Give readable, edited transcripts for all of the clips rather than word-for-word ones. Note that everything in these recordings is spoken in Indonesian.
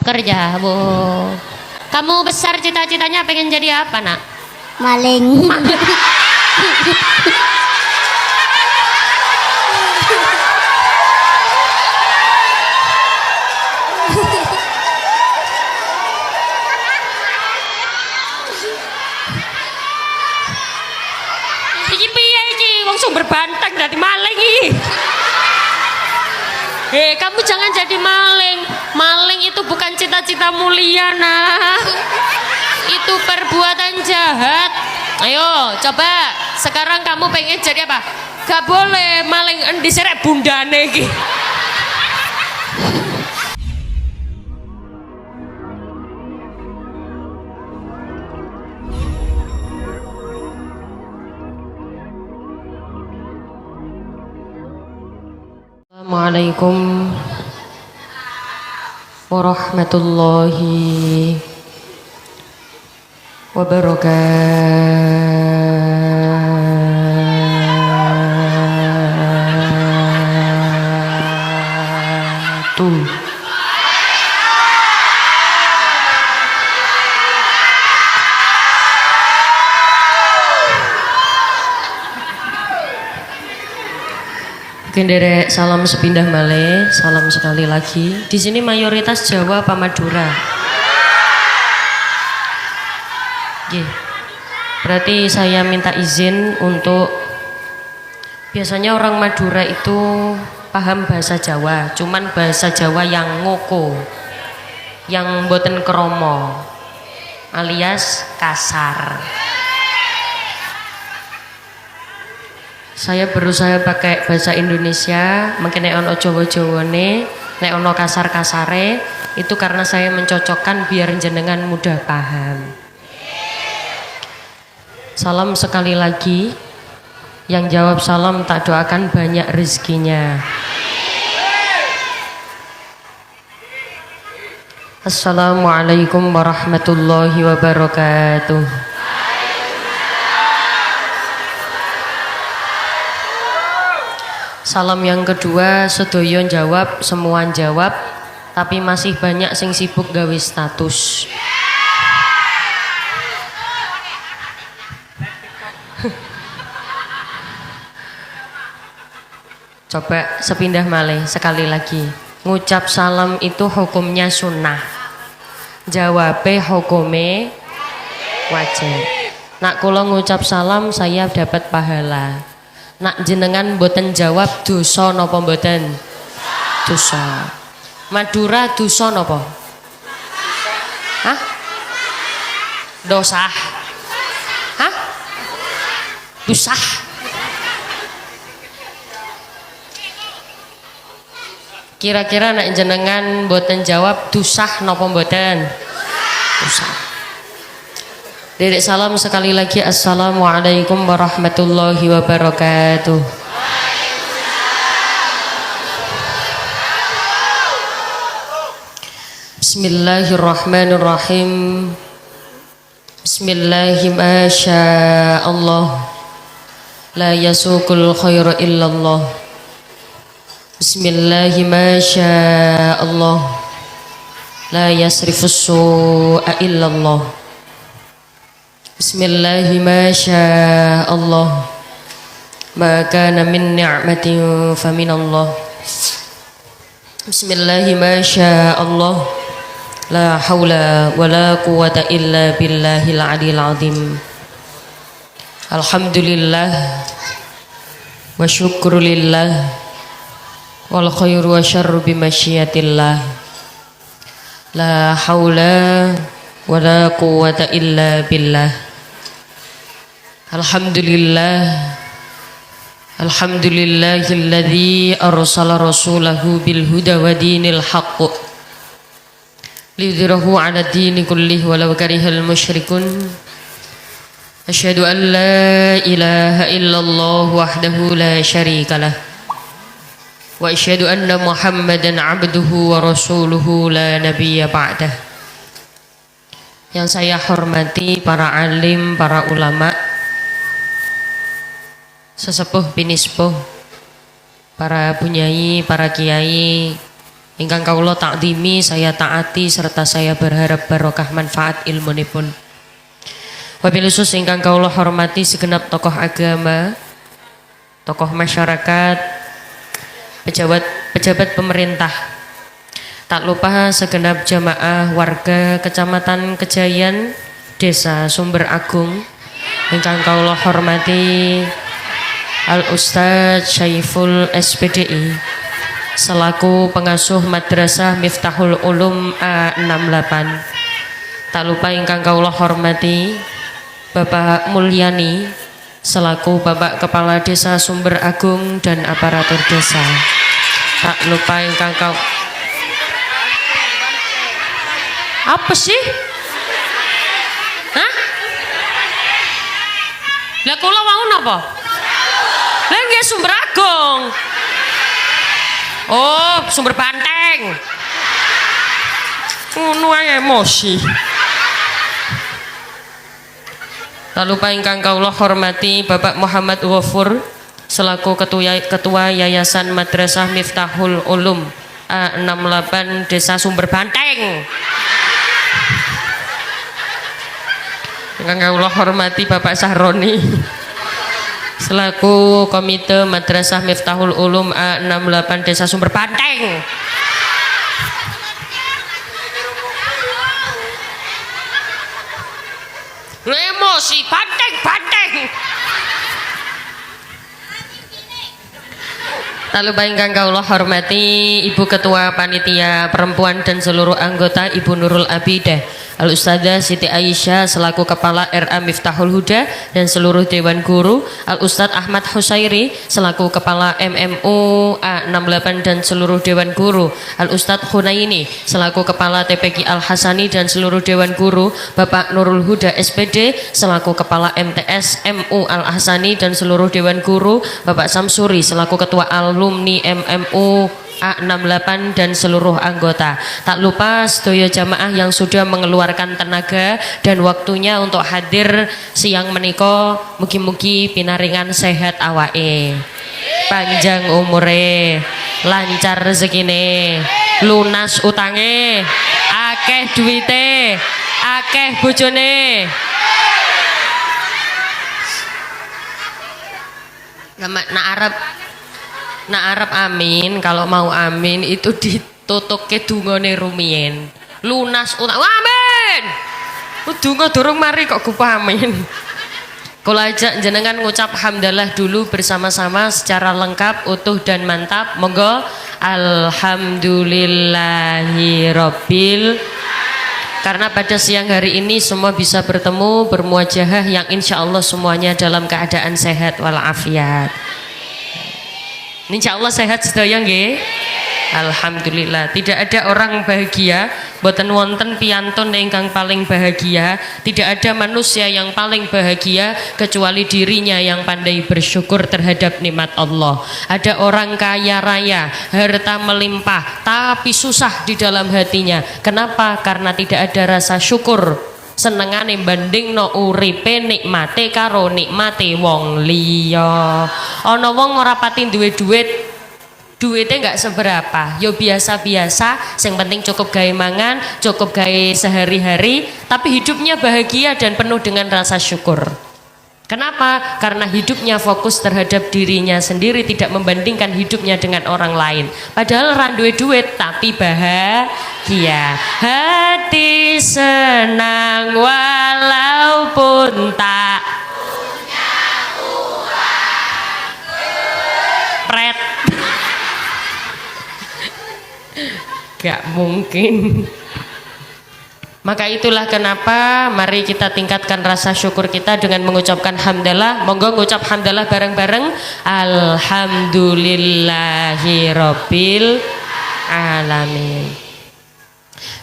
Kerja, Bu. Kamu besar cita-citanya pengen jadi apa, Nak? Maling. Iki piye iki? Wong sumber banteng dadi maling iki. Kamu jangan jadi maling. Maling itu bukan cita-cita mulia, Nak. Itu perbuatan jahat. Ayo, coba sekarang kamu pengen jadi apa? Gak boleh maling endi serek bundane iki. Assalamualaikum warahmatullahi wabarakatuh. Oke, derek, salam sepindah malih, salam sekali lagi. Di sini mayoritas Jawa apa Madura? Oke. Berarti saya minta izin untuk, biasanya orang Madura itu paham bahasa Jawa, cuman bahasa Jawa yang ngoko, yang boten kromo, alias kasar. Saya berusaha pakai bahasa Indonesia, mungkin nek ono Jawa-Jawane, nek ono kasar-kasare, itu karena saya mencocokkan biar jenengan mudah paham. Salam sekali lagi. Yang jawab salam tak doakan banyak rezekinya. Assalamualaikum warahmatullahi wabarakatuh. Salam yang kedua, sedoyo jawab, semua jawab, tapi masih banyak sing sibuk gawe status. Coba sepindah malih sekali lagi. Ngucap salam itu hukumnya sunnah. Jawabe hukume wajib. Nak kula ngucap salam saya dapat pahala. Nak jenengan boten jawab dosa napa mboten? Dosa. Madura dosa napa? Hah? Dosa. Hah? Dosa. Kira-kira nak jenengan boten jawab dosa napa mboten? Dosa. Dedek salam sekali lagi. Assalamualaikum warahmatullahi wabarakatuh. Bismillahirrahmanirrahim. Bismillahirrahmanirrahim. La yasukul khairu illallah. Bismillahirrahmanirrahim. La yasrifus su'a illallah. Bismillahirrahmanirrahim. Ma kana min ni'matin faminallah. Bismillahirrahmanirrahim. La haula wa la quwwata illa billahil aliyil azim. Alhamdulillah wa syukrulillah wal khairu wa syarru bimasyiatillah. La haula wa la quwwata illa billah. Alhamdulillah, alhamdulillahilladzi arsala rasulahu bil huda wa dinil haqq liyudhhirahu 'ala dini kullih walau karihal musyrikun. Asyhadu an la ilaha illallah wahdahu la syarikalah wa asyhadu anna Muhammadan 'abduhu wa rasuluhu la nabiyya ba'dah. Yang saya hormati para alim, para ulama, sesepuh binispuh, para bunyai, para kiai ingkang kawula takdimi, saya taati serta saya berharap barokah manfaat ilmunipun. Wabil khusus ingkang kawula hormati segenap tokoh agama, tokoh masyarakat, pejabat pemerintah. Tak lupa segenap jamaah warga Kecamatan Kejayan, Desa Sumber Agung ingkang kawula hormati Al Ustadz Syaiful SPDI selaku pengasuh Madrasah Miftahul Ulum A68. Tak lupa ingkang kawula hormati Bapak Mulyani selaku Bapak Kepala Desa Sumber Agung dan aparatur desa. Tak lupa ingkang apa sih? Hah? Lah kula wau napa? Lah nggih Sumber Agung. Oh, Sumber Banteng. Ngono ae emosi. Tak lupa ingkang kawula hormati Bapak Muhammad Ghafur selaku Ketua Yayasan Madrasah Miftahul Ulum A68 Desa Sumber Banteng. Ingkang kawula hormati Bapak Sahroni selaku Komite Madrasah Miftahul Ulum A68 Desa Sumber Banteng. Emosi banteng. Tak lupa ingkang kawula hormati Ibu Ketua Panitia Perempuan dan seluruh anggota Ibu Nurul Abidah Al Ustadzah Siti Aisyah selaku Kepala RA Miftahul Huda dan seluruh Dewan Guru, Al Ustadz Ahmad Husairi selaku Kepala MMU A68 dan seluruh Dewan Guru, Al Ustadz Hunaini selaku Kepala TPQ Al Hasani dan seluruh Dewan Guru, Bapak Nurul Huda SPD selaku Kepala MTS MU Al Hasani dan seluruh Dewan Guru, Bapak Samsuri selaku Ketua Alumni MMU A68 dan seluruh anggota. Tak lupa sedaya jamaah yang sudah mengeluarkan tenaga dan waktunya untuk hadir siang menika, mugi-mugi pinaringan sehat awake, panjang umure, lancar rezekine, lunas utange, akeh duwite, akeh bojone. Nak Arab amin, kalau mau amin itu ditutup ke dungane rumiyin. Lunas utang. Amin. Donga durung mari kok gupah amin. Kula ajak jenengan ngucap hamdalah dulu bersama-sama secara lengkap, utuh dan mantap. Monggo. Alhamdulillahirabbil. Karena pada siang hari ini semua bisa bertemu, bermuajahah yang insya Allah semuanya dalam keadaan sehat walafiat. Insya Allah sehat sedaya nggih. Alhamdulillah. Tidak ada orang bahagia boten wonten piyantun ingkang paling bahagia. Tidak ada manusia yang paling bahagia kecuali dirinya yang pandai bersyukur terhadap nikmat Allah. Ada orang kaya raya, harta melimpah, tapi susah di dalam hatinya. Kenapa? Karena tidak ada rasa syukur. Senengane bandingno uripe nikmate karo nikmate wong liya. Ana wong ora pati duwe duit, duitnya nggak seberapa, yo biasa-biasa, yang penting cukup gawe mangan, cukup gawe sehari-hari, tapi hidupnya bahagia dan penuh dengan rasa syukur. Kenapa? Karena hidupnya fokus terhadap dirinya sendiri, tidak membandingkan hidupnya dengan orang lain. Padahal randuwe duit tapi bahagia. Hati senang walaupun tak punya uang. Pret. Gak mungkin. Maka itulah kenapa mari kita tingkatkan rasa syukur kita dengan mengucapkan hamdalah. Monggo ngucap hamdalah bareng-bareng. Alhamdulillahirabbil alamin.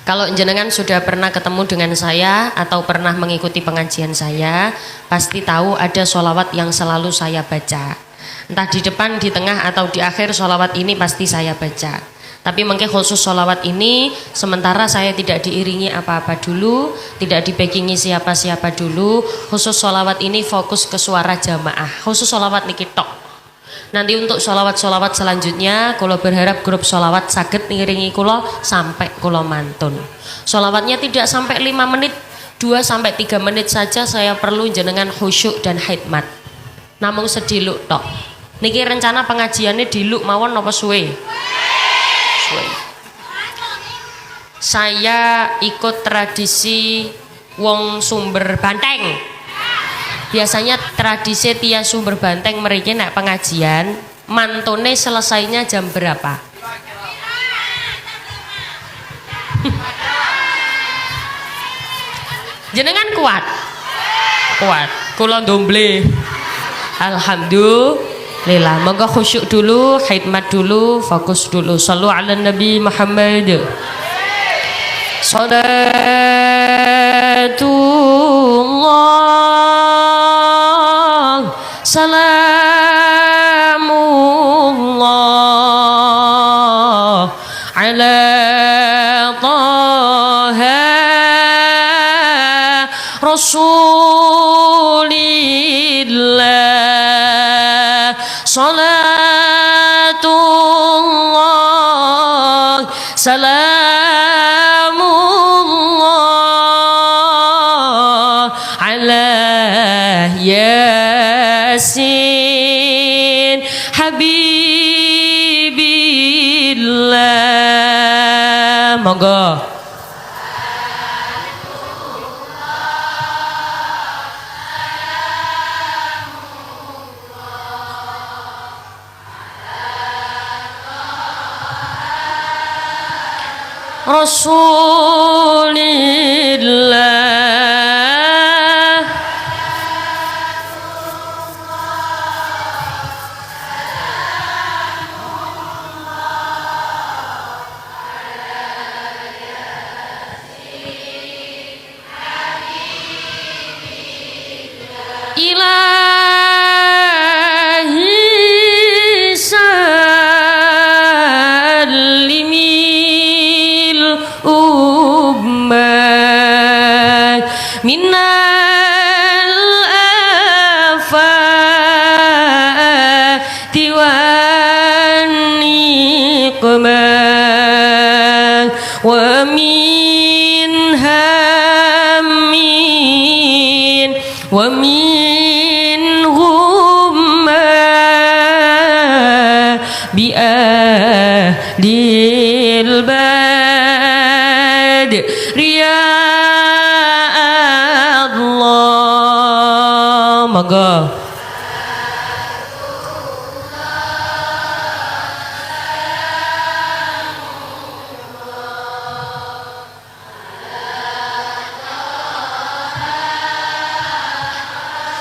Kalau jenengan sudah pernah ketemu dengan saya atau pernah mengikuti pengajian saya, pasti tahu ada sholawat yang selalu saya baca. Entah di depan, di tengah atau di akhir sholawat ini pasti saya baca. Tapi mungkin khusus sholawat ini sementara saya tidak diiringi apa-apa dulu, tidak dibackingi siapa-siapa dulu. Khusus sholawat ini fokus ke suara jamaah. Khusus sholawat niki tok. Nanti untuk sholawat-sholawat selanjutnya, kula berharap grup sholawat saged ngiringi kula sampai kula mantun. Sholawatnya tidak sampai 5 menit, 2 sampai 3 menit saja saya perlu jenengan khusyuk dan hikmat. Namung sediluk tok. Niki rencana pengajiannya diluk mawon napa suwe? Suwe. Saya ikut tradisi wong Sumber Banteng. Biasanya tradisi Tia Sumber Banteng mriki nek pengajian mantune selesainya jam berapa? Jenengan kuat? Kuat. Kula ndomble. Alhamdulillah. Monggo khusyuk dulu, khidmat dulu, fokus dulu. Shallu ala Nabi Muhammad. Salatullah salamullah ala taha rasulillah salatullah salamullah ala yasin habibillah. Monggo. Rasulillah ilahi salimil ummat minal afati wan niqmat wa min hammin wa min humma bi ahdil bad ya Allah. Monggo.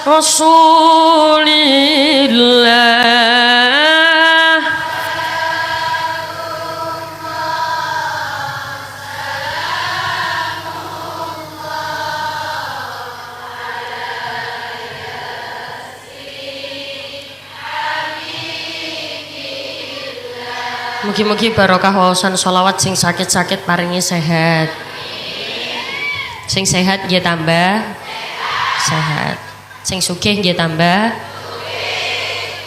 Rasulillah mugi-mugi barokah wawasan sholawat sing sakit-sakit paringi sehat. Sing sehat nggih tambah sehat. Sing sugih nggih tambah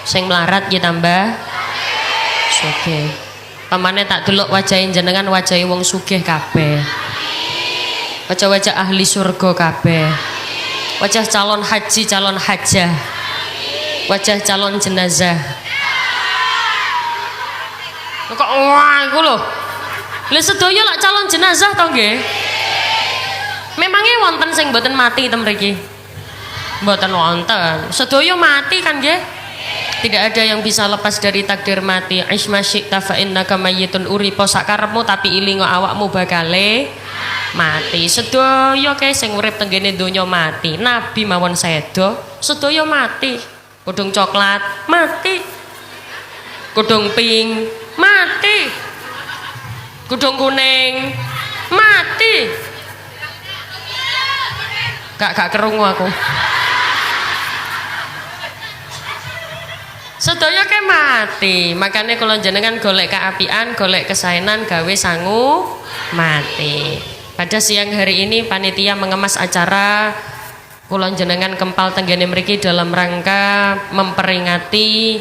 sing melarat nggih tambah sugih. Pamane tak delok wajahe jenengan wajahe wong sugih kabeh. Wajah-wajah ahli surga kabeh. Wajah calon haji, calon hajah. Wajah calon jenazah. Kok wah iku lho. Lha sedaya lak calon jenazah to nggih? Memangnya wonten sing mboten mati ten mriki? Mboten wonten. Sedaya mati kan nggih? Tidak ada yang bisa lepas dari takdir mati. Isma syi'ta fa innaka mayyitun, uripa sakarepmu tapi ilingo awakmu bakale mati. Sedaya kae sing urip tenggene donya mati. Nabi mawon sedo, sedaya mati. Kudung coklat mati. Kudung pink mati. Kudung kuning mati. Gak kerungu aku. Sedaya ke mati, makanya kalau jenengan golek keapian, golek kesaenan, gawe sangu mati. Pada siang hari ini panitia mengemas acara kulon jenengan kempal tenggene mriki dalam rangka memperingati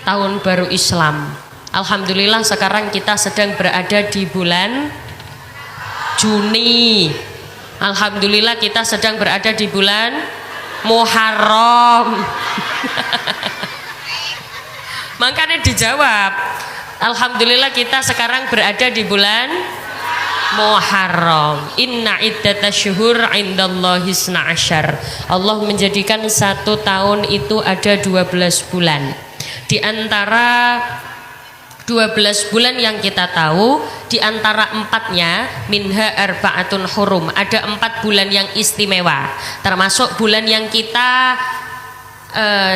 tahun baru Islam. Alhamdulillah sekarang kita sedang berada di bulan Juni. Alhamdulillah kita sedang berada di bulan Muharram. Makanya dijawab, alhamdulillah kita sekarang berada di bulan Muharram. Inna iddatasyuhur indallahi 12. Allah menjadikan satu tahun itu ada 12 bulan. Di antara 12 bulan yang kita tahu, di antara empatnya minha arbaatun hurum, ada 4 bulan yang istimewa, termasuk bulan yang kita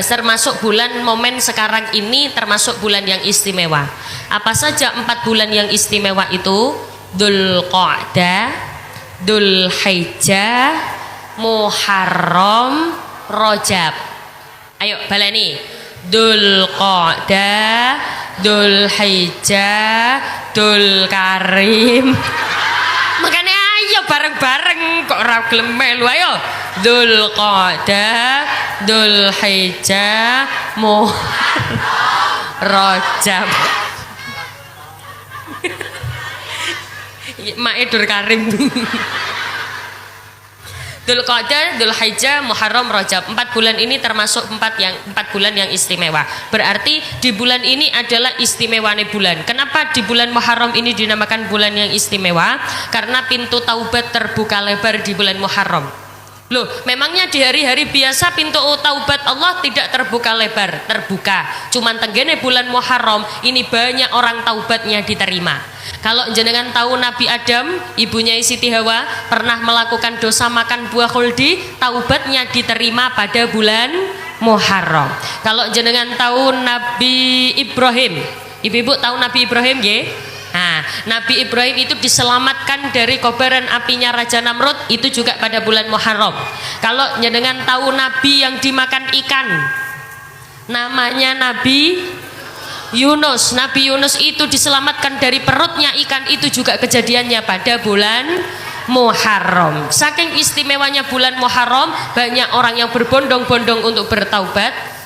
termasuk bulan momen sekarang ini, termasuk bulan yang istimewa. Apa saja 4 bulan yang istimewa itu? Dzulqa'dah, Dzulhijjah, Muharram, Rajab. Ayo baleni. Dzulqa'dah, Dzulhijjah, Dzulkarim. Makanya ayo bareng-bareng, kok ora gelem melu. Ayo Dzulqa'dah, Dzulhijjah, Muharram, Rajab. Mae Dzulkarim. Dzulqa'dah, Dzulhijjah, Muharram, Rajab. 4 bulan ini termasuk 4 bulan yang istimewa. Berarti di bulan ini adalah istimewane bulan. Kenapa di bulan Muharram ini dinamakan bulan yang istimewa? Karena pintu taubat terbuka lebar di bulan Muharram. Loh, memangnya di hari-hari biasa pintu taubat Allah tidak terbuka lebar? Terbuka. Cuman tenggene bulan Muharram ini banyak orang taubatnya diterima. Kalau jenengan tahu Nabi Adam, ibunya Siti Hawa, pernah melakukan dosa makan buah khuldi, taubatnya diterima pada bulan Muharram. Kalau jenengan tahu Nabi Ibrahim, ibu-ibu tahu Nabi Ibrahim nggih? Nah, Nabi Ibrahim itu diselamatkan dari kobaran apinya Raja Namrud, itu juga pada bulan Muharram. Kalau jenengan tahu Nabi yang dimakan ikan, namanya Nabi Yunus. Nabi Yunus itu diselamatkan dari perutnya ikan, itu juga kejadiannya pada bulan Muharram. Saking istimewanya bulan Muharram, banyak orang yang berbondong-bondong untuk bertaubat.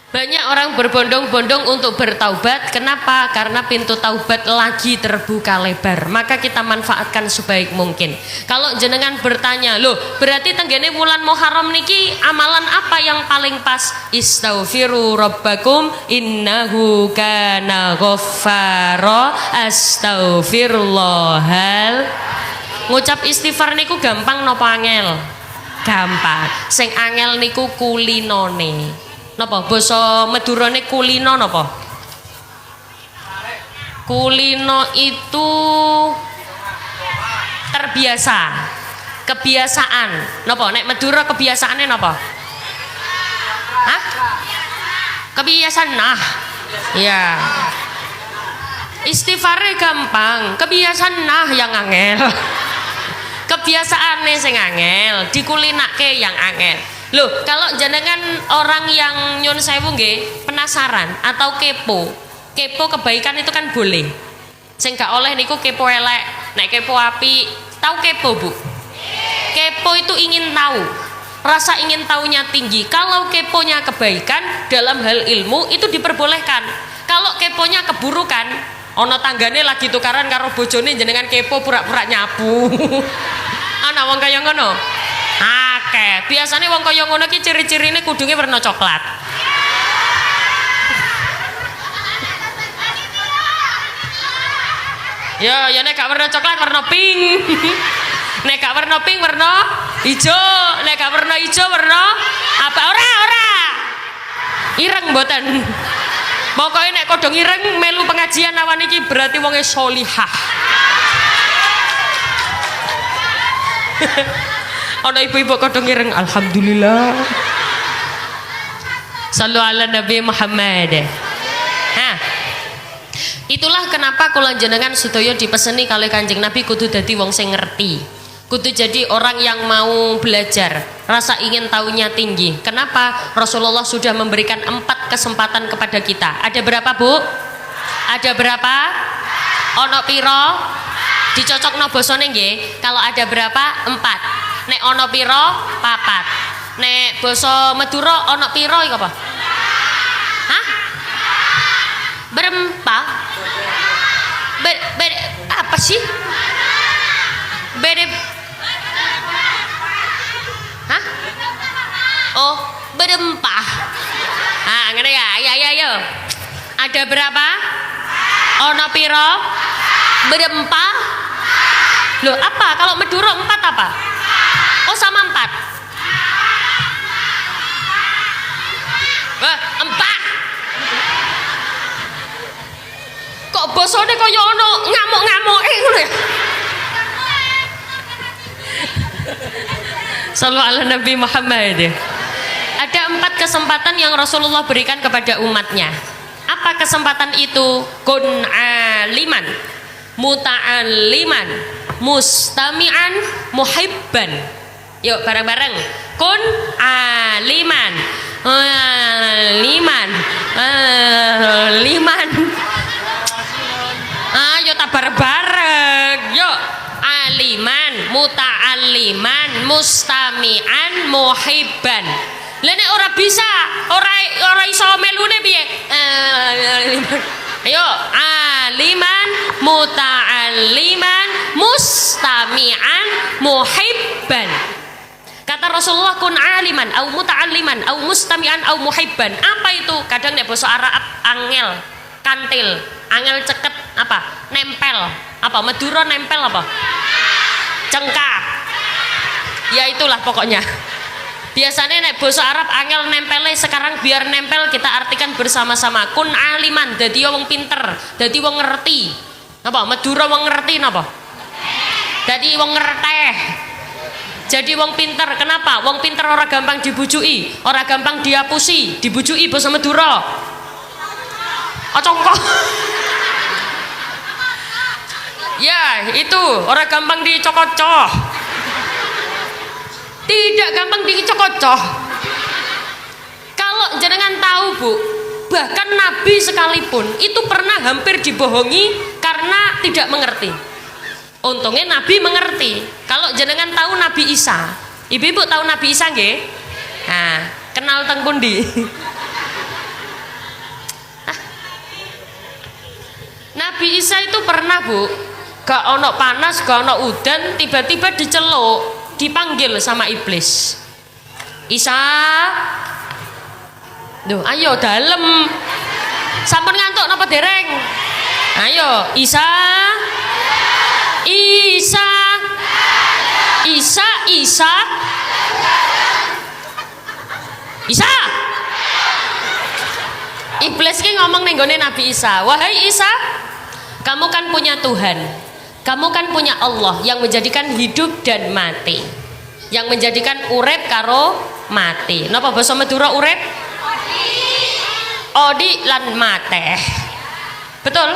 Banyak orang berbondong-bondong untuk bertaubat. Kenapa? Karena pintu taubat lagi terbuka lebar. Maka kita manfaatkan sebaik mungkin. Kalau jenengan bertanya, loh berarti tenggene bulan Muharram niki amalan apa yang paling pas? Istaghfiru rabbakum innahu kana ghaffara. Astaghfirullahal. Ngucap istighfar niku gampang napa angel? Gampang. Sing angel niku kulinone. Napa basa Madurane kulino napa? Kulino itu terbiasa, kebiasaan. Napa nek Madura kebiasaane napa? Hah? Kebiasaan. Nah. Ya. Istighfare gampang, kebiasaan nah yang angel. Kebiasaane sing angel, dikulinake yang angel. Loh, kalau jenengan orang yang nyun sewu nggih, penasaran atau kepo. Kepo kebaikan itu kan boleh. Sing gak oleh niku kepo elek. Nek kepo api, tahu kepo, Bu? Kepo itu ingin tahu. Rasa ingin tahunya tinggi. Kalau keponya kebaikan dalam hal ilmu itu diperbolehkan. Kalau keponya keburukan, ono tanggane lagi tukaran karo bojone jenengan kepo pura-pura nyapu. Ana wong kaya ngono. Akeh. Biasane wong kaya ngono ki ciri-cirine kudunge warna coklat. Ya nek gak warna coklat warna pink. Nek gak warna pink warna ijo, nek gak warna ijo warna apa ora. Ireng mboten. Pokoke nek kodhong ireng melu pengajian awan iki berarti wonge sholihah. Ana ibu-ibu kodhong ireng, alhamdulillah. Sallu ala Nabi Muhammad. Nah, itulah kenapa kula jenengan sedaya dipeseni kali Kanjeng Nabi kudu dadi wong sing ngerti. Kudu jadi orang yang mau belajar, rasa ingin tahunya tinggi. Kenapa? Rasulullah sudah memberikan 4 kesempatan kepada kita. Ada berapa, Bu? Ada berapa? Ono piro? Dicocokno basane nggih. Kalau ada berapa? 4. Nek ono piro? 4. Nek basa Madura ono piro iku apa? Hah? Berempat? Apa sih? Hah? Oh, berempah. Ah, ngene ya. Ayo. Ada berapa? Ono piro? Berempah? Loh, apa? Kalau Madura 4 apa? Oh, sama 4. Wah, 4. Kok bosone kaya ono ngamuk-ngamuke ngono ya? Sallallahu ala Nabi Muhammad. Ada 4 kesempatan yang Rasulullah berikan kepada umatnya. Apa kesempatan itu? Kun aliman, muta'alliman, mustami'an, muhibban. Yuk bareng-bareng. Kun aliman, liman. Ayo tak bareng. Yuk. Aliman, muta'alliman, mustami'an, muhibban. Lah nek ora bisa, ora iso melune piye? Ayo, aliman, muta'alliman, mustami'an, muhibban. Kata Rasulullah, kun aliman au muta'alliman au mustami'an au muhibban. Apa itu? Kadang nek basa Arab angel, kantil, angel ceket apa? Nempel. Apa? Madura nempel apa? Cengkak. Ya itulah pokoknya. Biasanya nek basa Arab angel nempele, sekarang biar nempel kita artikan bersama-sama. Kun aliman, dadi wong pinter, dadi wong ngerti. Apa? Madura wong ngerti napa? Dadi wong ngerteh. Jadi wong pinter. Kenapa? Wong pinter ora gampang dibujuki, ora gampang diapusi, dibujuki basa Madura. Ocongko. Ya, itu orang gampang dicokocok. Tidak gampang dicokocok. Kalau jenengan tahu, Bu, bahkan Nabi sekalipun itu pernah hampir dibohongi karena tidak mengerti. Untungnya Nabi mengerti. Kalau jenengan tahu Nabi Isa, ibu-ibu tahu Nabi Isa nggih? Nah, kenal teng pundi? Nabi Isa itu pernah, Bu, gak ono panas, gak ono udan, tiba-tiba diceluk, dipanggil sama iblis. Isa, duh, ayo dalem. Sampun ngantuk napa dereng? Ayo, Isa, Isa, Isa, Isa, Isa. Iblis ki ngomong ning gone Nabi Isa, wahai Isa, kamu kan punya Tuhan, kamu kan punya Allah yang menjadikan hidup dan mati, yang menjadikan urip karo mati. Napa basa Madura urip? Odi lan mate. Betul?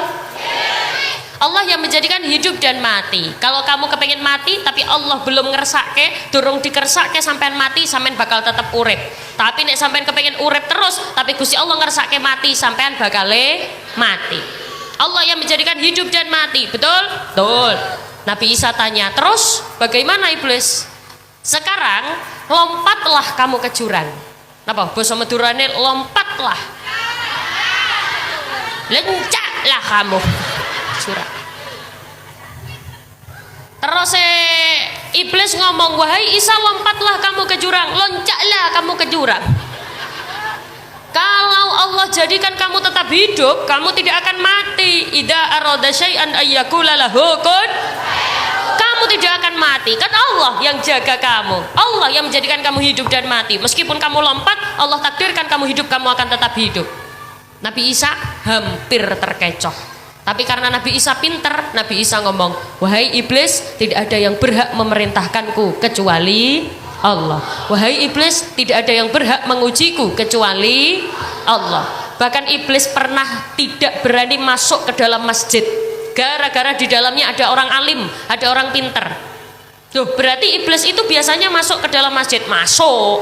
Allah yang menjadikan hidup dan mati. Kalau kamu kepengen mati tapi Allah belum ngersake, durung dikersake sampean mati, sampean bakal tetap urip. Tapi nek sampean kepengen urip terus tapi Gusti Allah ngersake mati, sampean bakale mati. Allah yang menjadikan hidup dan mati. Betul? Betul. Nabi Isa tanya, terus bagaimana iblis? Sekarang lompatlah kamu ke jurang. Napa basa Madurane lompatlah, lencaklah kamu jurang. Terus iblis ngomong, wahai Isa, lompatlah kamu ke jurang, loncaklah kamu ke jurang. Kalau Allah jadikan kamu tetap hidup, kamu tidak akan mati. Idza arada syai'an ayyakula lahu kun, kamu tidak akan mati. Kan Allah yang jaga kamu, Allah yang menjadikan kamu hidup dan mati. Meskipun kamu lompat, Allah takdirkan kamu hidup, kamu akan tetap hidup. Nabi Isa hampir terkecoh. Tapi karena Nabi Isa pinter, Nabi Isa ngomong, wahai iblis, tidak ada yang berhak memerintahkanku kecuali Allah. Wahai iblis, tidak ada yang berhak mengujiku kecuali Allah. Bahkan iblis pernah tidak berani masuk ke dalam masjid gara-gara di dalamnya ada orang alim, ada orang pinter. Loh, berarti iblis itu biasanya masuk ke dalam masjid. Masuk.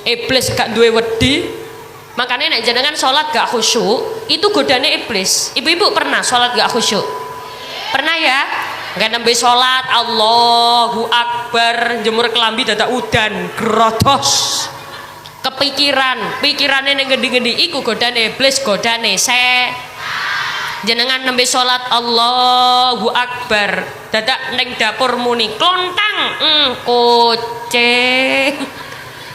Iblis gak duwe wedi, Makanya nek jenengan sholat gak khusyuk, itu godane iblis. Ibu-ibu pernah sholat gak khusyuk? Pernah ya? Nggak nembe sholat, Allahu Akbar, jemur kelambi dadak udan, grotos. Pikirannya yang ngendi-ngendi iku godane iblis, godane jenengan nembe sholat Allahu Akbar, dadak neng dapur muni klontang, kucing.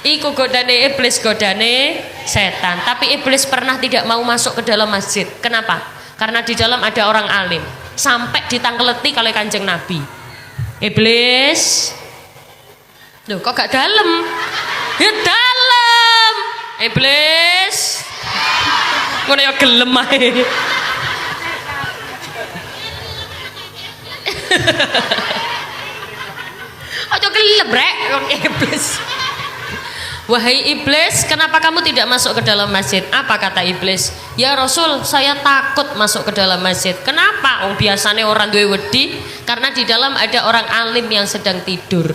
Iku godane iblis, godane setan. Tapi iblis pernah tidak mau masuk ke dalam masjid. Kenapa? Karena di dalam ada orang alim. Sampai ditangkeleti kalau Kanjeng Nabi. Iblis, loh kok gak dalam? Ya dalam. Iblis, ngono ya gelem ae. Ojo gelem rek iblis. Wahai iblis, kenapa kamu tidak masuk ke dalam masjid? Apa kata iblis? Ya Rasul, saya takut masuk ke dalam masjid. Kenapa? Biasanya orang duwe wedi, karena di dalam ada orang alim yang sedang tidur.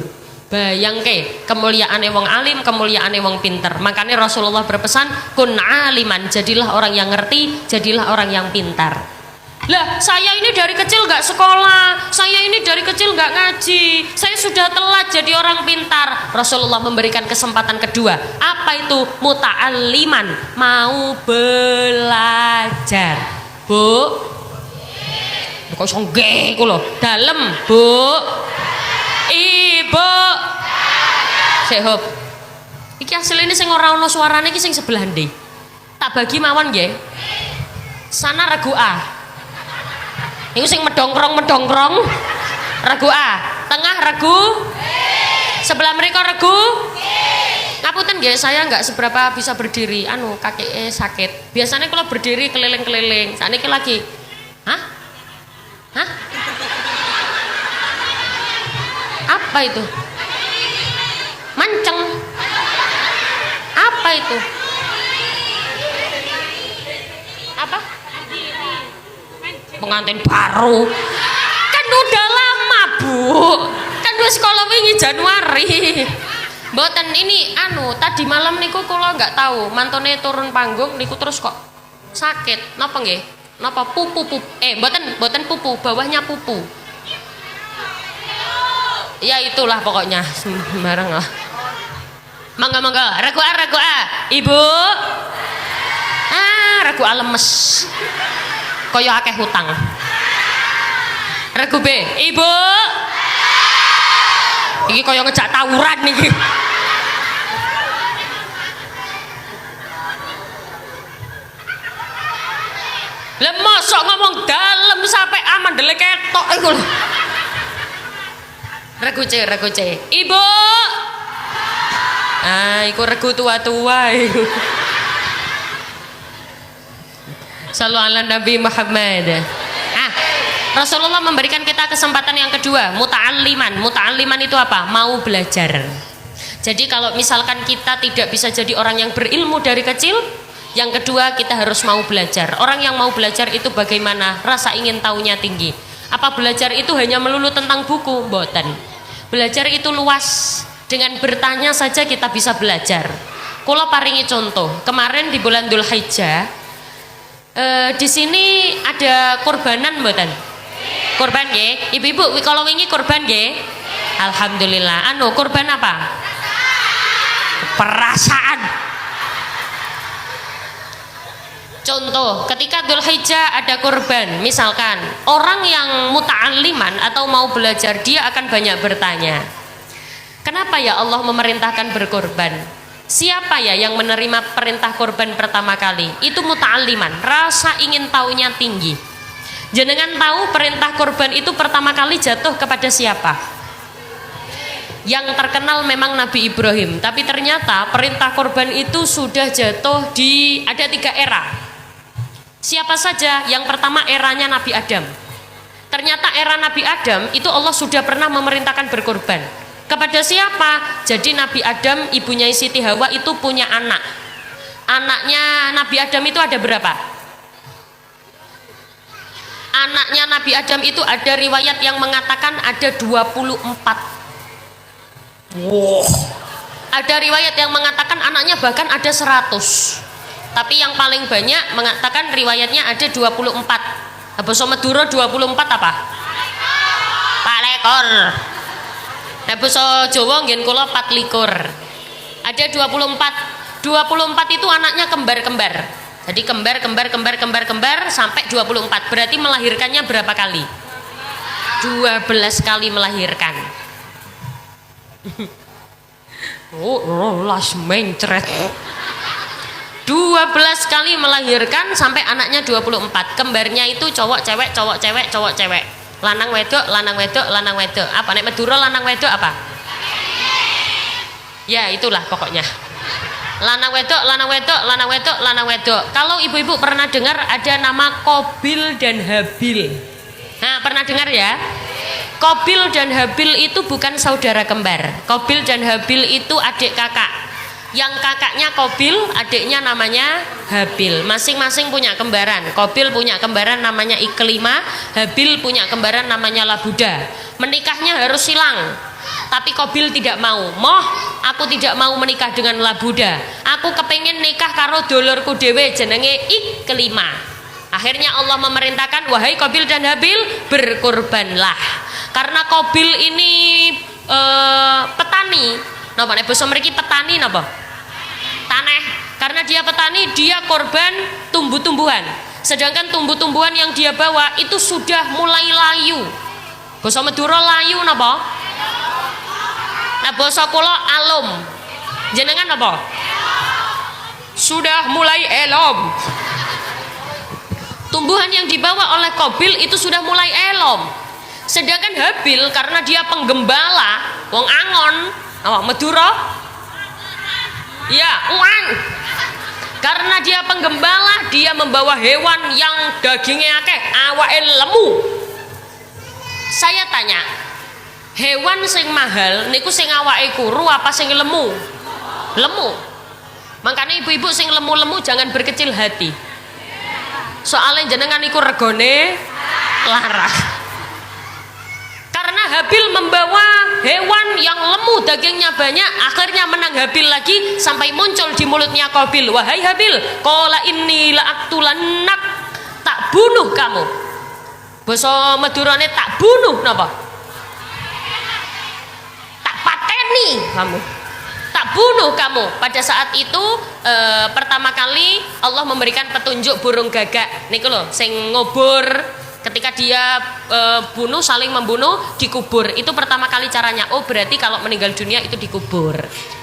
Bayangke kemuliaane wong alim, kemuliaane wong pinter. Makanya Rasulullah berpesan, kun aliman, jadilah orang yang ngerti, jadilah orang yang pintar. Lah, saya ini dari kecil gak sekolah, saya ini dari kecil gak ngaji, saya sudah telat jadi orang pintar. Rasulullah memberikan kesempatan kedua. Apa itu? Muta'alliman, mau belajar. Bu, kok songgeh ku lho. Dalem, Bu. Ibu. Sehop. Iki asline sing ora ana suarane iki sing sebelah ndi? Tak bagi mawon nggih. Sana ragu A. Iku sing medongkrong regu A, tengah regu, sebelah mereka regu. Ngapunten nggih, saya nggak seberapa bisa berdiri, kaki sakit. Biasanya kalau berdiri keliling-keliling, saat ini lagi, hah? Apa itu? Manceng. Apa itu? Apa? Pengantin baru kan udah lama Bu, kan udah sekolah wingi Januari. Mboten ini tadi malam niku kula nggak tahu mantone turun panggung niku terus kok sakit. Napa nggih? Napa pupu? Mboten pupu, bawahnya pupu. Ya itulah pokoknya sembarang lah. Mangga ragu A. Ibu. Ragu A lemes. Kaya akeh hutang. Regu B, Ibu. Iki kaya ngejak tawuran niki. Lah mosok ngomong dalem sampai amandele ketok iku lho. Regu C. Ibu. Iku regu tua-tua iku. Sallu ala Nabi Muhammad. Rasulullah memberikan kita kesempatan yang kedua, muta'alliman. Muta'alliman itu apa? Mau belajar. Jadi kalau misalkan kita tidak bisa jadi orang yang berilmu dari kecil, yang kedua kita harus mau belajar. Orang yang mau belajar itu bagaimana? Rasa ingin tahunya tinggi. Apa belajar itu hanya melulu tentang buku? Mboten. Belajar itu luas. Dengan bertanya saja kita bisa belajar. Kula paringi contoh. Kemarin di bulan Dzulhijjah, di sini ada korbanan mboten? Korban nggih. Ibu-ibu kalau wingi korban nggih? Alhamdulillah. Korban apa? Perasaan. Contoh, ketika Dzulhijjah ada korban, misalkan orang yang muta'alliman atau mau belajar, dia akan banyak bertanya. Kenapa ya Allah memerintahkan berkorban? Siapa ya yang menerima perintah korban pertama kali? Itu muta'alliman, rasa ingin tahunya tinggi. Jenengan tahu perintah korban itu pertama kali jatuh kepada siapa? Yang terkenal memang Nabi Ibrahim, tapi ternyata perintah korban itu sudah jatuh di ada 3 era. Siapa saja? Yang pertama eranya Nabi Adam. Ternyata era Nabi Adam itu Allah sudah pernah memerintahkan berkorban. Kepada siapa? Jadi Nabi Adam, ibunya Siti Hawa itu punya anak. Anaknya Nabi Adam itu ada berapa? Anaknya Nabi Adam itu ada riwayat yang mengatakan ada 24. Wow. Ada riwayat yang mengatakan anaknya bahkan ada 100. Tapi yang paling banyak mengatakan riwayatnya ada 24. Basa Madura 24 apa? Pak lekor. Nah basa Jawa nggih kula 24. Ada 24. 24 itu anaknya kembar-kembar. Jadi kembar sampai 24. Berarti melahirkannya berapa kali? 12 kali melahirkan. Oh, las mencret. 12 kali melahirkan sampai anaknya 24. Kembarnya itu cowok cewek, cowok cewek, cowok cewek. Lanang wedok, lanang wedok, lanang wedok. Apa nek Madura lanang wedok apa? Ya, itulah pokoknya. Lanang wedok, lanang wedok, lanang wedok, lanang wedok. Kalau ibu-ibu pernah dengar ada nama Qabil dan Habil. Nah, pernah dengar ya? Qabil dan Habil itu bukan saudara kembar. Qabil dan Habil itu adik kakak. Yang kakaknya Qabil, adiknya namanya Habil. Masing-masing punya kembaran. Qabil punya kembaran namanya Iklimah, Habil punya kembaran namanya Labuda. Menikahnya harus silang. Tapi Qabil tidak mau. Moh, aku tidak mau menikah dengan Labuda. Aku kepengen nikah karo dulurku dhewe jenenge Iklimah. Akhirnya Allah memerintahkan, wahai Qabil dan Habil, berkorbanlah. Karena Qabil ini petani. Napa nek basa mriki petani napa? Taneh. Karena dia petani, dia korban tumbuh-tumbuhan. Sedangkan tumbuh-tumbuhan yang dia bawa itu sudah mulai layu. Basa Madura layu napa? Nah basa kula alum. Jenengan napa? Sudah mulai elom. Tumbuhan yang dibawa oleh Qabil itu sudah mulai elom. Sedangkan Habil karena dia penggembala, wong angon, apa Madura? Ya, uang. Karena dia penggembala, dia membawa hewan yang dagingnya akeh, awake lemu. Saya tanya, hewan sing mahal niku sing awake kuru apa sing lemu? Lemu. Makanya ibu-ibu sing lemu-lemu jangan berkecil hati. Soalnya jenengan iku regone larang. Karena Habil membawa hewan yang lemu dagingnya banyak, akhirnya menang Habil lagi sampai muncul di mulutnya Qabil, wahai Habil, qala inni la aqtulannak, tak bunuh kamu. Basa Madurane tak bunuh napa? Tak pateni kamu. Tak bunuh kamu. Pada saat itu pertama kali Allah memberikan petunjuk burung gagak. Niku lho sing ngubur. Ketika dia bunuh, saling membunuh, dikubur. Itu pertama kali caranya. Oh berarti kalau meninggal dunia itu dikubur.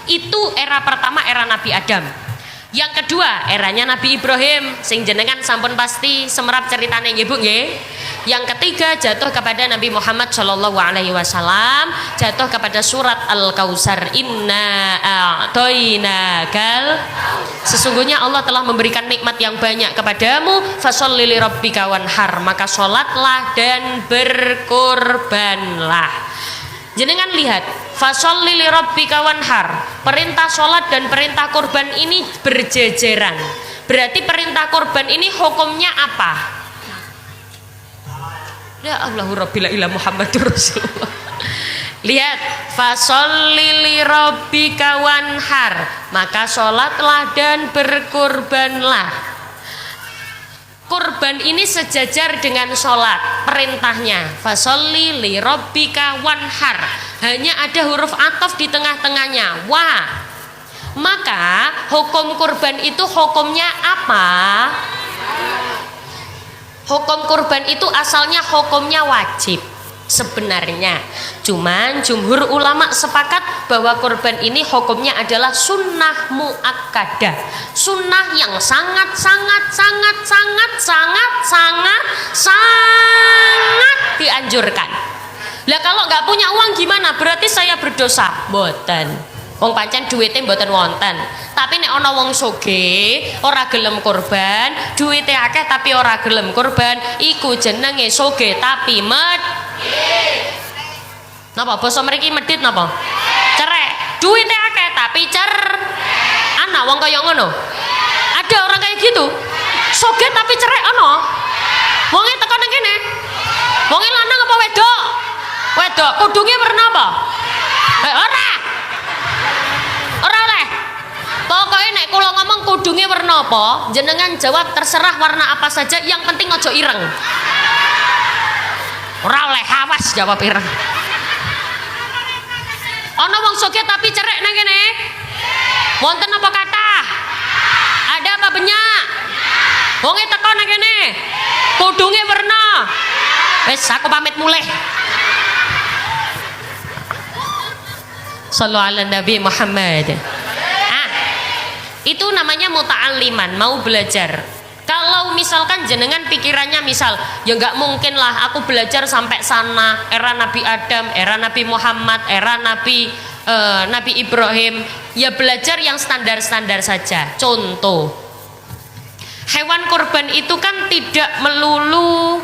Itu era pertama, era Nabi Adam. Yang kedua, eranya Nabi Ibrahim. Sing jenengan sampun pasti semerap ceritane nggih Bu nggih. Yang ketiga jatuh kepada Nabi Muhammad Shallallahu Alaihi Wasallam, jatuh kepada surat Al-Kausar, Inna a'toinakal. Sesungguhnya Allah telah memberikan nikmat yang banyak kepadamu, fasholli li rabbika wanhar, maka sholatlah dan berkorbanlah. Jenengan lihat, fasholli li rabbika wanhar, perintah sholat dan perintah korban ini berjejeran. Berarti perintah korban ini hukumnya apa? Ya Allahu Rabbil Ilah Muhammadur Rasulullah. Lihat, fasholli li rabbika wanhar, maka sholatlah dan berkorbanlah. Kurban ini sejajar dengan sholat. Perintahnya fasholli li rabbika wanhar, hanya ada huruf ataf di tengah-tengahnya, wa. Maka hukum kurban itu hukumnya apa? Hukum kurban itu asalnya hukumnya wajib sebenarnya. Cuman jumhur ulama sepakat bahwa kurban ini hukumnya adalah sunnah muakkadah. Sunnah yang sangat dianjurkan. Lah kalau nggak punya uang gimana? Berarti saya berdosa? Mboten. Wong pancen duwite mboten wonten. Tapi nek ana wong sugih ora gelem kurban, duwite akeh tapi ora gelem kurban, iku jenenge sugih tapi medhit. Napa basa mriki medhit napa? Cerek. Duwite akeh tapi ana wong kaya ngono. Ada orang kayak gitu. Sugih tapi cerek ana. Wonge teko nang kene. Wonge lanang apa wedok? Wedok. Kudunge werna apa? Ora oleh. Pokoknya nek kula ngomong kudunge warna apa? Jenengan jawab terserah warna apa saja, yang penting ojo ireng. Ora oleh awas jawab ireng. Ana wong sugih tapi cerek nang kene? Wonten apa kata? Ada apa banyak? Wonge teko nang kene. Kudunge warna. Wis aku pamit mulih. Sallallahu ala Nabi Muhammad. Itu namanya muta'alliman, mau belajar. Kalau misalkan jenengan pikirannya misal, ya nggak mungkin lah aku belajar sampai sana, era Nabi Adam, era Nabi Muhammad, era Nabi Ibrahim, ya belajar yang standar-standar saja. Contoh, hewan kurban itu kan tidak melulu,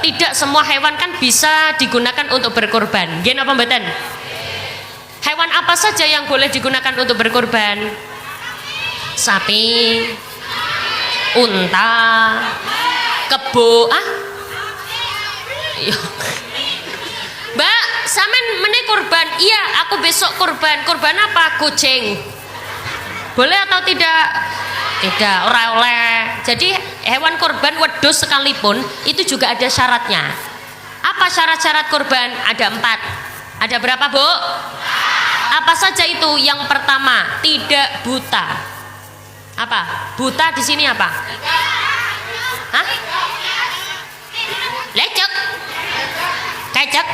tidak semua hewan kan bisa digunakan untuk berkorban. Gini apa mboten? Hewan apa saja yang boleh digunakan untuk berkorban? Sapi, unta, kebo, Mbak, sampean meneh kurban? Iya, aku besok kurban. Kurban apa? Kucing. Boleh atau tidak? Tidak, ora oleh. Jadi hewan kurban wedhus sekalipun itu juga ada syaratnya. Apa syarat-syarat kurban? Ada 4. Ada berapa, Bu? Apa saja itu? Yang pertama, tidak buta. Apa? Buta di sini apa? Hah? Lecek? Kecek?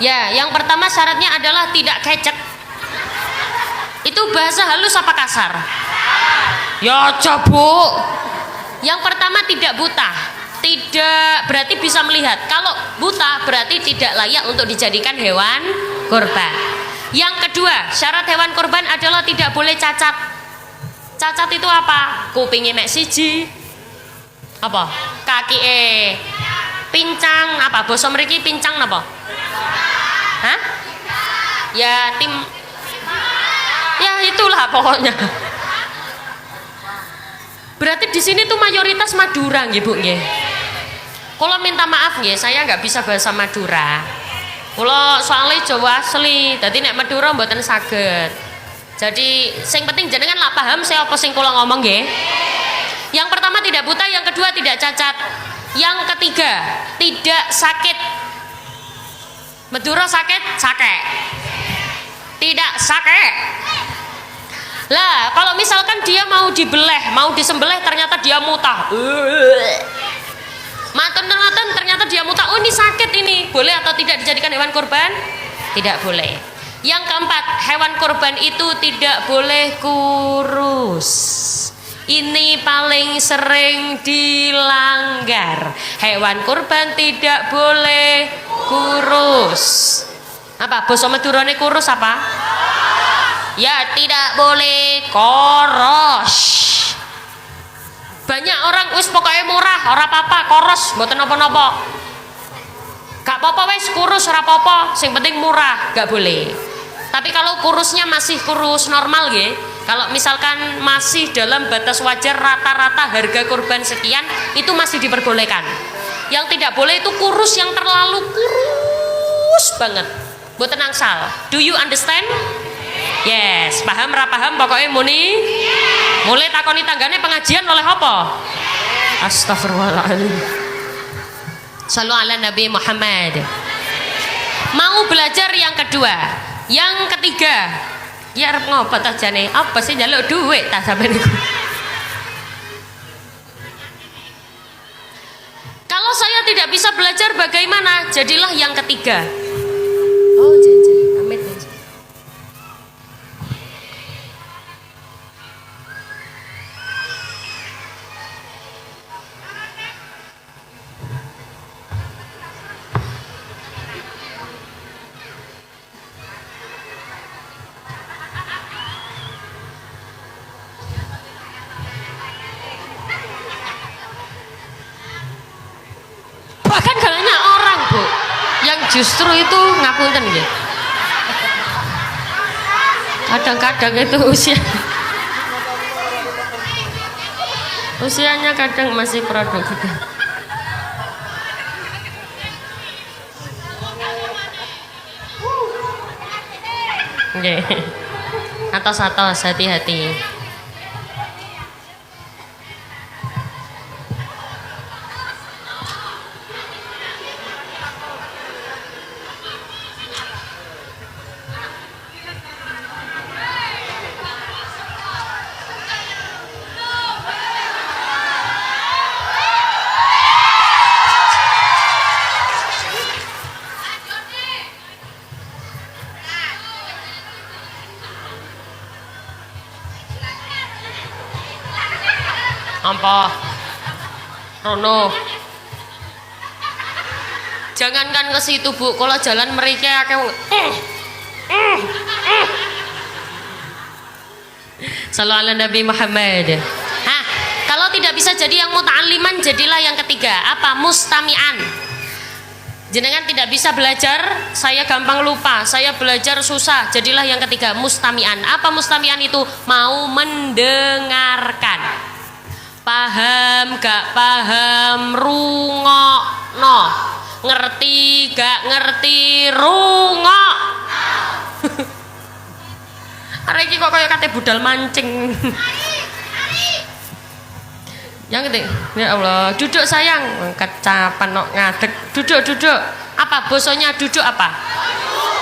Ya, yang pertama syaratnya adalah tidak kecek. Itu bahasa halus apa kasar? Ya coba. Yang pertama tidak buta. Tidak berarti bisa melihat. Kalau buta berarti tidak layak untuk dijadikan hewan kurban. Yang kedua, syarat hewan kurban adalah tidak boleh cacat. Cacat itu apa? Kupingnya mek siji. Apa? Kaki pincang. Apa? Basa mriki pincang napa? Hah? Ya ya itulah pokoknya. Berarti di sini tuh mayoritas Madura nggih, Bu nggih. Kalau minta maaf nggih, saya nggak bisa bahasa Madura. Kalau soalnya Jawa asli, dadi nek Madura mboten saged. Jadi sing penting jenengan lah paham saya apa sing kula ngomong nggih. Yang pertama tidak buta, yang kedua tidak cacat. Yang ketiga, tidak sakit. Madura sakit? Sakit. Tidak sakit. Lah, kalau misalkan dia mau dibeleh, mau disembelih ternyata dia mutah. Maten ternyata dia mutah. Oh, ini sakit ini. Boleh atau tidak dijadikan hewan kurban? Tidak boleh. Yang keempat, hewan kurban itu tidak boleh kurus. Ini paling sering dilanggar. Hewan kurban tidak boleh kurus. Apa? Basa Madurane kurus apa? Ya, tidak boleh koros. Banyak orang wis pokoknya murah, ora apa-apa, koros, mboten napa-napa. Gak apa-apa wis kurus ora apa-apa, sing penting murah, gak boleh. Tapi kalau kurusnya masih kurus normal ya, kalau misalkan masih dalam batas wajar rata-rata harga kurban sekian, itu masih diperbolehkan. Yang tidak boleh itu kurus yang terlalu kurus banget. Mboten angsal. Do you understand? Yes, paham ra paham pokoknya muni. Mulai takoni tanggane pengajian oleh apa? Astagfirullahaladzim. Sallu ala Nabi Muhammad. Mau belajar yang kedua. Yang ketiga, ya arep ngopo ta jane? Apa sih njaluk duit ta sampeyan niku? Kalau saya tidak bisa belajar bagaimana? Jadilah yang ketiga. Oh, jangan amit aja. Bahkan banyak orang, Bu, yang justru itu ngapunten ya. Kadang-kadang itu usianya kadang masih produktif. Atas hati-hati. Apa? Rono. Jangankan ke situ Bu, kalau jalan mereka akeh. Sallallahu ala Nabi Muhammad. Hah, kalau tidak bisa jadi yang muta'alliman, jadilah yang ketiga. Apa? Mustami'an. Jenengan tidak bisa belajar, saya gampang lupa, saya belajar susah, jadilah yang ketiga, mustami'an. Apa mustami'an itu? Mau mendengarkan. Paham gak paham, rungokno. Ngerti gak ngerti, rungok. Arek iki kok kaya kate budal mancing. Yang gede, ya Allah, duduk sayang, kecapan nok ngadeg, duduk. Apa bosonya duduk apa?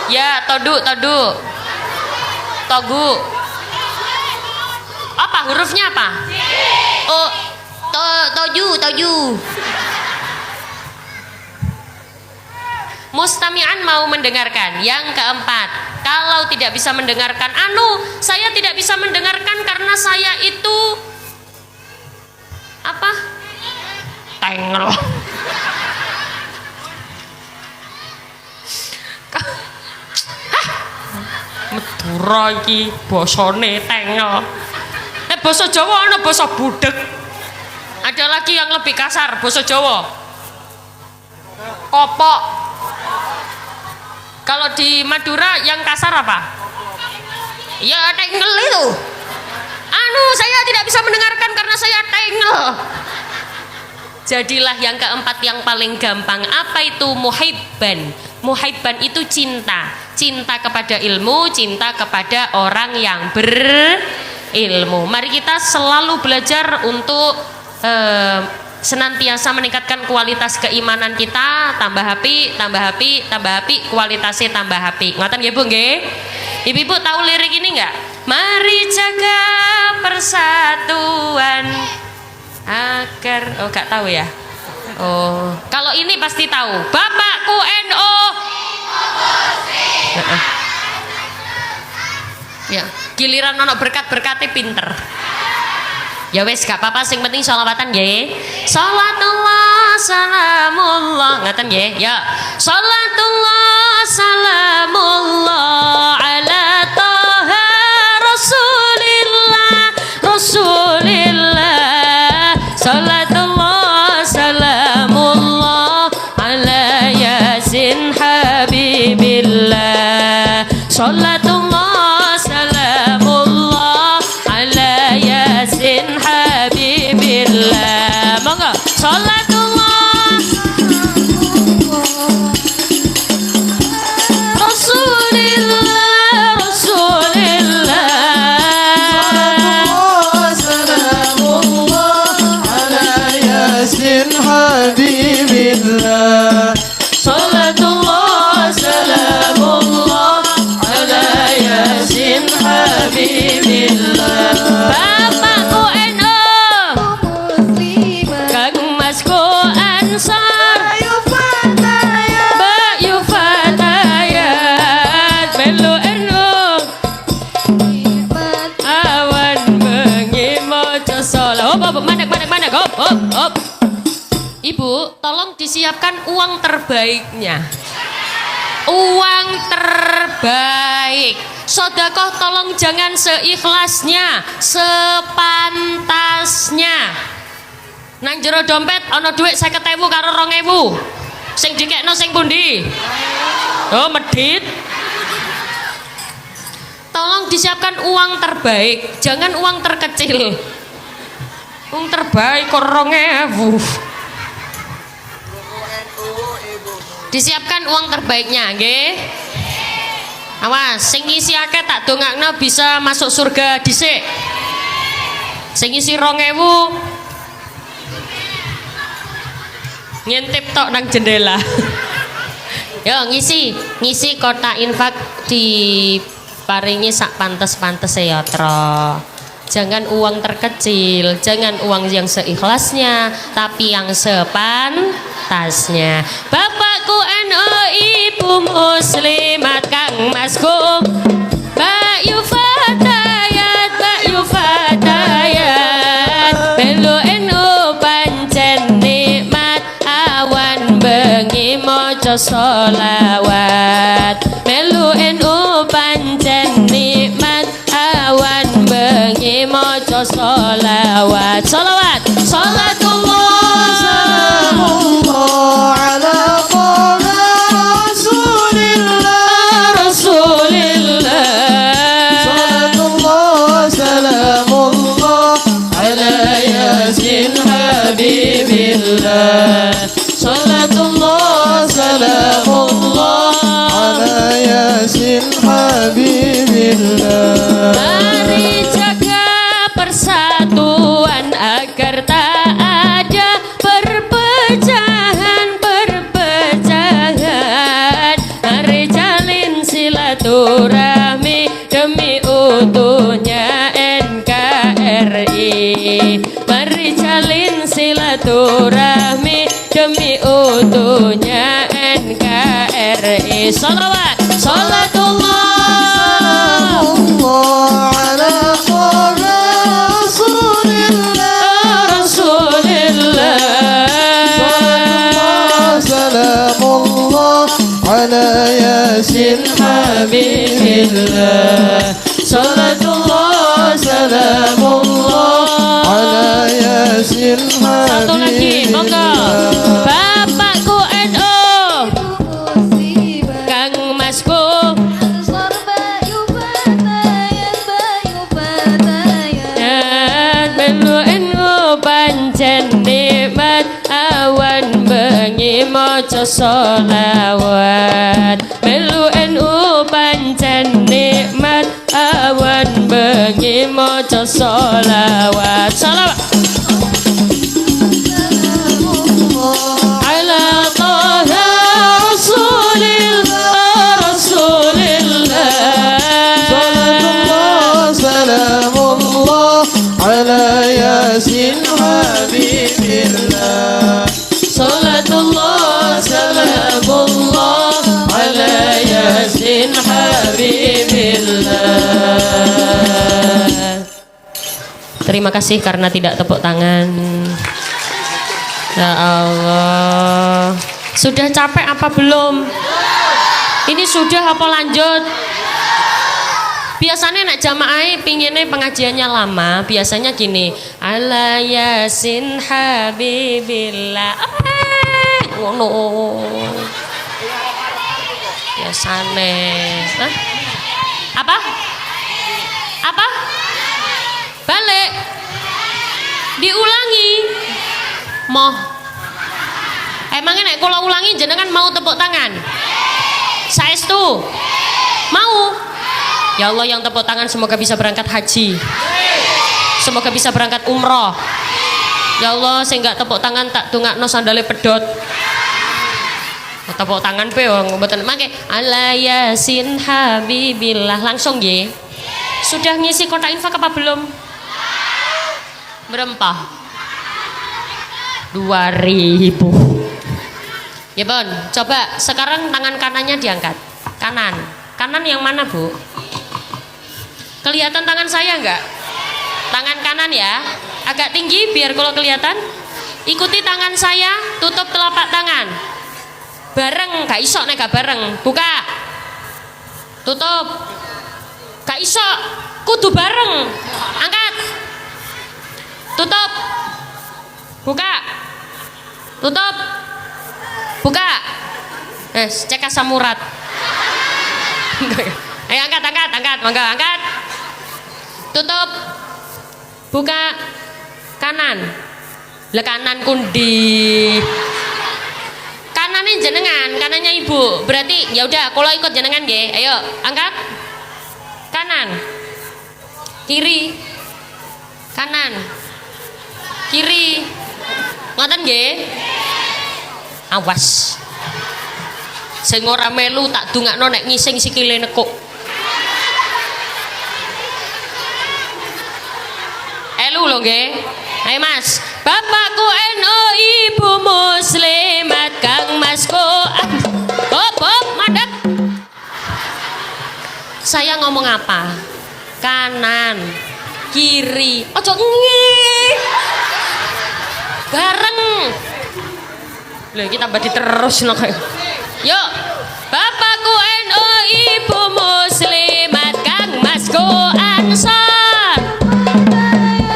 Ya, toduk. Togu. Apa hurufnya apa? Oh, toju. Mustami'an mau mendengarkan. Yang keempat, kalau tidak bisa mendengarkan, saya tidak bisa mendengarkan karena saya itu apa? Tengel. Madura iki basane tengel. Basa Jawa ana basa budek. Ada lagi yang lebih kasar, basa Jawa. Kopok. Kalau di Madura yang kasar apa? Ya tengel itu. Saya tidak bisa mendengarkan karena saya tengel. Jadilah yang keempat yang paling gampang. Apa itu? Muhibban. Muhibban itu cinta. Cinta kepada ilmu, cinta kepada orang yang berilmu. Mari kita selalu belajar untuk senantiasa meningkatkan kualitas keimanan kita. Tambah happy, kualitasnya tambah happy. Ngoten nggih Bu nggih? Ibu-ibu tahu lirik ini enggak? Mari jaga persatuan agar gak tahu ya. Kalau ini pasti tahu. Bapakku NU. Ya, giliran ono berkat-berkate pinter. Ya wes gak apa-apa, sing penting sholawatan nggih. Salatullah salamullah ngaten nggih. Ya. Salatullah salamullah ala Taha Rasulillah. Salatullah salamullah ala Yasin Habibillah. Salatullah salamullah ala Yasin Habibillah. Monggo salatullah Rasulillah salamullah ala Yasin Habibillah. salatullah salamullah ala Yasin Habibillah. Bapakku NU, Kang Masku Ansar, Bayu Fatayat, Melu NU, awan bengi mojo sholat. Hop, mandek. Hop. Ibu, tolong disiapkan uang terbaiknya. Uang terbaik. Sedekah tolong jangan seikhlasnya, sepantasnya. Nang jero dompet ana dhuwit 50.000 karo 2.000. Sing dikekno sing pundi? Oh, medit. Tolong disiapkan uang terbaik, jangan uang terkecil. Uang terbaik kok 2.000. Disiapkan uang terbaiknya, nggih. Awas, sing ngisi akeh tak dongakno bisa masuk surga dhisik. Sing ngisi 2.000 ngintip tok nang jendela. Yo ngisi kotak infak diparingi sak pantes-pantese ya, Tro. Jangan uang terkecil, jangan uang yang seikhlasnya, tapi yang sepantasnya. Bapakku NU, ibu muslimat, Kang Masku, Bayu Fatayat, Belu maca sholawat melu NU pancen nikmat awan bengi maca sholawat sholawat salatullah salamullah ala Habibillah Salatullah salamullah ala yasin habibillah. Mari jaga persatuan agar tak ada perpecahan. Mari jalin silaturahmi demi utuhnya NKRI. Mari jalin silaturahmi demi utuhnya NKRI. Salawat, salatullah ala Rasulillah. salamullah ala yasin Habibillah. Salatullah salamullah ala yasin Satu lagi, monggo. Bapakku NU, Kang Masku, dan melu NU pancen nikmat awan bengi maca sholawat. Melu NU pancen nikmat awan bengi maca sholawat. Sholawat ala Taha Rasulillah salamullah ala yasin habibillah. Salatullah salamullah ala yasin habibillah. Terima kasih karena tidak tepuk tangan. Ya Allah. Sudah capek apa belum? Ini sudah apa lanjut? Biasanya nak jamaah pinginnya pengajiannya lama. Biasanya gini, ala yasin habibillah. Ngono. Biasane. Hah? Apa? Apa? Balik. Diulangi. Moh. Emangnya nek kula ulangi jenengan mau tepuk tangan? Saestu. Mau? Ya Allah yang tepuk tangan semoga bisa berangkat haji. Semoga bisa berangkat umroh. Ya Allah sing gak tepuk tangan tak dongakno sandale pedot. Tepuk tangan pe wong mboten mangke ala yasin habibillah langsung nggih. Sudah ngisi kotak infak apa belum? Berempah. 2000. Ya Bon, coba sekarang tangan kanannya diangkat. Kanan. Kanan yang mana, Bu? Kelihatan tangan saya enggak? Tangan kanan ya. Agak tinggi biar kalau kelihatan. Ikuti tangan saya, tutup telapak tangan. Bareng, gak iso nek gak bareng. Buka. Tutup. Gak iso, kudu bareng. Angkat. Tutup. Buka. Tutup. Buka. Cek asam urat. Ayo angkat. Monggo angkat. Tutup. Buka. Kanan. Lah kanan kundi. Kanannya jenengan, kanannya ibu. Berarti ya udah, kalau ikut jenengan nggih. Ayo, angkat. Kanan. Kiri. Kanan. Kiri. Ngoten nggih? Awas. Sing ora melu tak dungakno nek ngising sikile nekuk. Elu lho nggih. Ayo Mas. Bapakku NU, ibu muslimat, Kang Masku. Bob, madep. Saya ngomong apa? Kanan, kiri. Ojo ngih. Bareng. Loh, kita badi terus no kayak. Yuk, bapakku NU, ibu muslimat, kang masku ansor,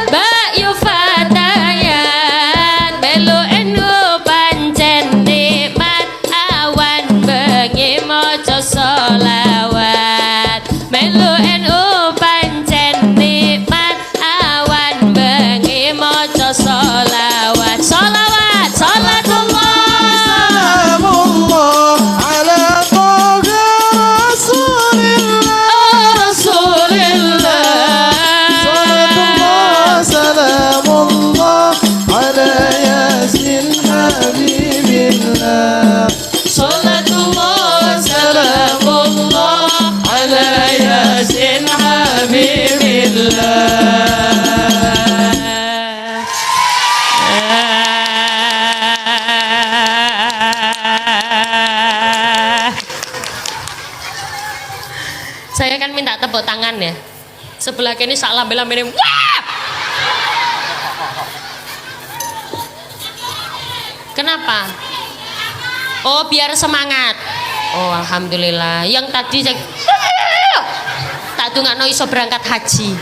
Mbak Yu Fatayan, melu NU pancen nikmat, awan bengi maca sholawat, melu NU pancen nikmat, awan bengi maca sholawat, sholawat, sholatullah. Salatullah salamullah ala yasin habibillah. Saya kan minta tepuk tangan ya. Sebelah kini sak lambe-lambene wah. Kenapa? Oh, biar semangat. Oh, alhamdulillah. Yang tadi saya tak dungakno iso berangkat haji.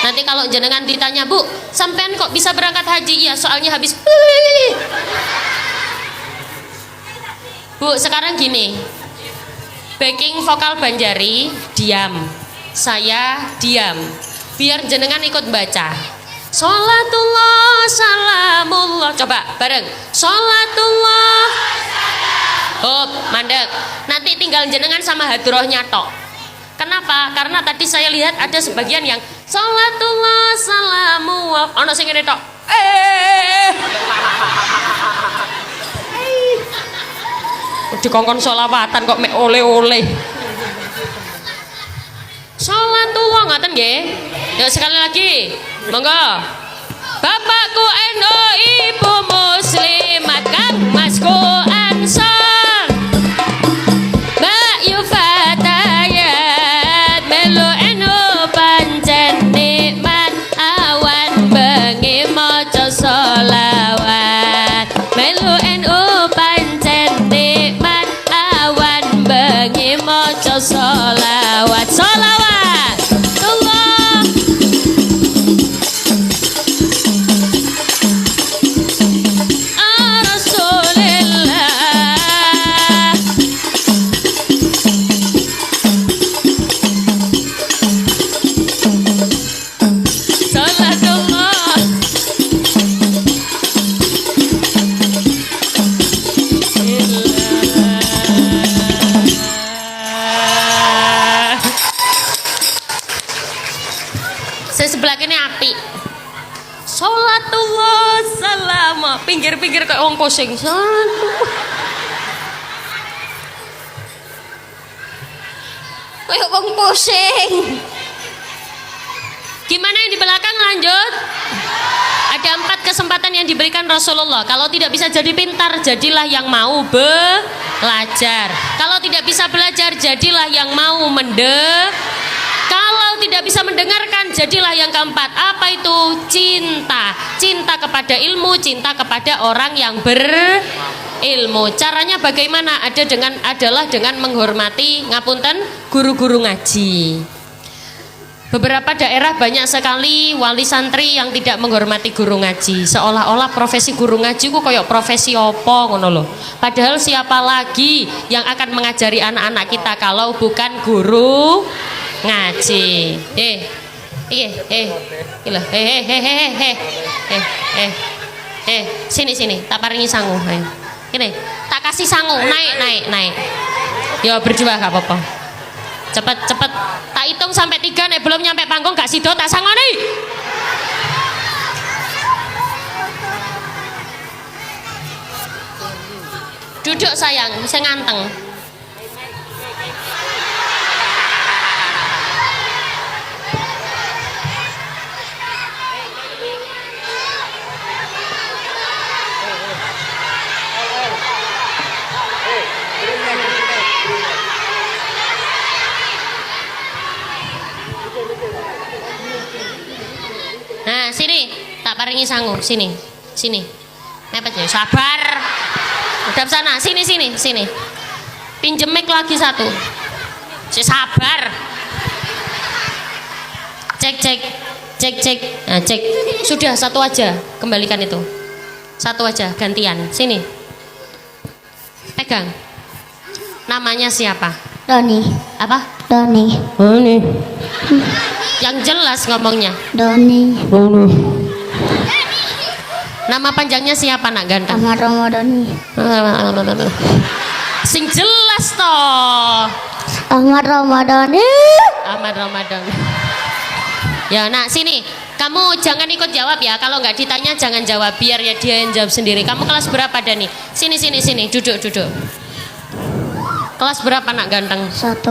Nanti kalau jenengan ditanya, Bu, sampean kok bisa berangkat haji? Iya, soalnya habis. Bu, sekarang gini. Backing vokal Banjari diam. Saya diam. Biar jenengan ikut baca. Sholatullah salamullah. Coba bareng. Sholatullah. Hop, mandek. Nanti tinggal jenengan sama hadrohnya tok. Kenapa? Karena tadi saya lihat ada sebagian yang sholatullah salamullah. Ono sing ngene tok. Dikongkon sholawatan kok mek oleh-oleh. Sholatullah ngaten nggih. Ya sekali lagi. Monggo. Bapakku NU, ibu muslimat, kang masku ansor, Mbak Yu Fatayat, melu NU pancen nikmat, awan bengi maca sholawat, melu NU pancen nikmat, awan bengi maca sholawat, sholawat Allah. Sebelah kene api. Sholatullah salama. Pinggir-pinggir kayak wong pusing. Sholatullah. Kayak wong pusing. Gimana yang di belakang lanjut? Ada 4 kesempatan yang diberikan Rasulullah. Kalau tidak bisa jadi pintar, jadilah yang mau belajar. Kalau tidak bisa belajar, jadilah yang mau Kalau tidak bisa mendengarkan, jadilah yang keempat. Apa itu? Cinta. Cinta kepada ilmu, cinta kepada orang yang berilmu. Caranya bagaimana? Adalah dengan menghormati, ngapunten, guru-guru ngaji. Beberapa daerah banyak sekali wali santri yang tidak menghormati guru ngaji. Seolah-olah profesi guru ngaji ku koyok profesi opo ngono loh. Padahal siapa lagi yang akan mengajari anak-anak kita kalau bukan guru ngaji. Sini tak paringi sangu. Ini tak kasih sangu, naik. Ya berjuang gak apa-apa. Cepet tak hitung sampai 3 nek belum nyampe panggung gak sido tak sangoni. Duduk sayang, bisa nganteng. Nah, sini tak paringi sangu, sini. Mepet ya, sabar. Hadap sana, sini. Pinjem mic lagi satu. Sabar. Cek. Nah, cek. Sudah satu aja, kembalikan itu. Satu aja, gantian. Sini. Pegang. Namanya siapa? Doni. Apa? Doni. Yang jelas ngomongnya. Doni. Nama panjangnya siapa nak ganteng? Ahmad Ramadhani. Sing jelas toh. Ahmad Ramadhani. Ahmad Ramadan. Ya nak sini. Kamu jangan ikut jawab ya. Kalau nggak ditanya jangan jawab. Biar ya dia yang jawab sendiri. Kamu kelas berapa Dani? Sini. Duduk. Kelas berapa nak ganteng? 1.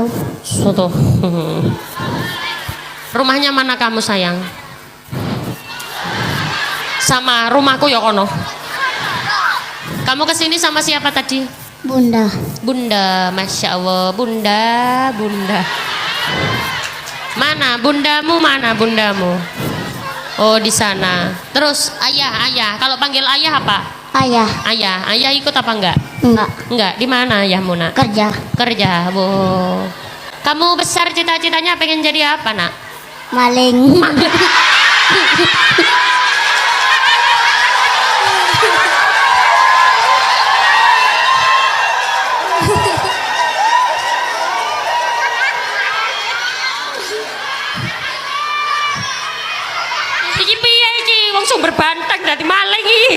Rumahnya mana kamu sayang? Sama rumahku ya kono. Kamu kesini sama siapa tadi? Bunda. Bunda, masya Allah, bunda. Mana bundamu? Oh di sana. Terus ayah. Kalau panggil ayah apa? Ayah. Ayah ikut apa enggak? Enggak. Di mana ayahmu nak? Kerja. Bu. Kamu besar cita-citanya pengen jadi apa nak? Maling. Iki piye iki? Wong sumber banteng dadi maling iki.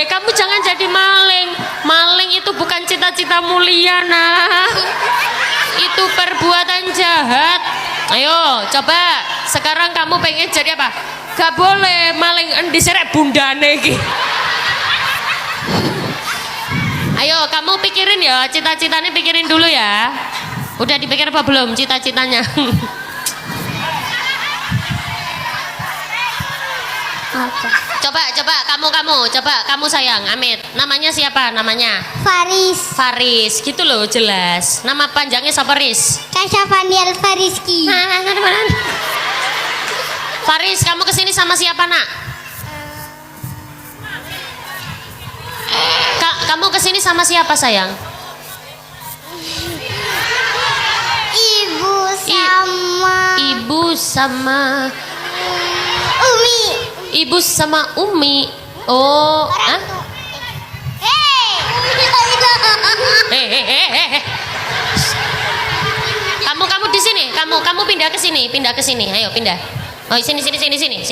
Kamu jangan jadi maling. Maling itu bukan cita-cita mulia, nah. Itu perbuatan jahat. Ayo, coba. Sekarang kamu pengen jadi apa? Gak boleh maling endi serek bundane iki. Ayo, kamu pikirin ya, cita-citanya pikirin dulu ya. Udah dipikir apa belum cita-citanya? Apa? Coba kamu sayang Amit. Namanya siapa namanya? Faris. Gitu loh jelas. Nama panjangnya siapa Riz? Kasyafanial Fariski. Faris, kamu kesini sama siapa nak? Kamu kesini sama siapa sayang? Ibu sama Umi. Oh, Kamu di sini. Kamu pindah ke sini. Ayo pindah. Oh, sini. Pindah.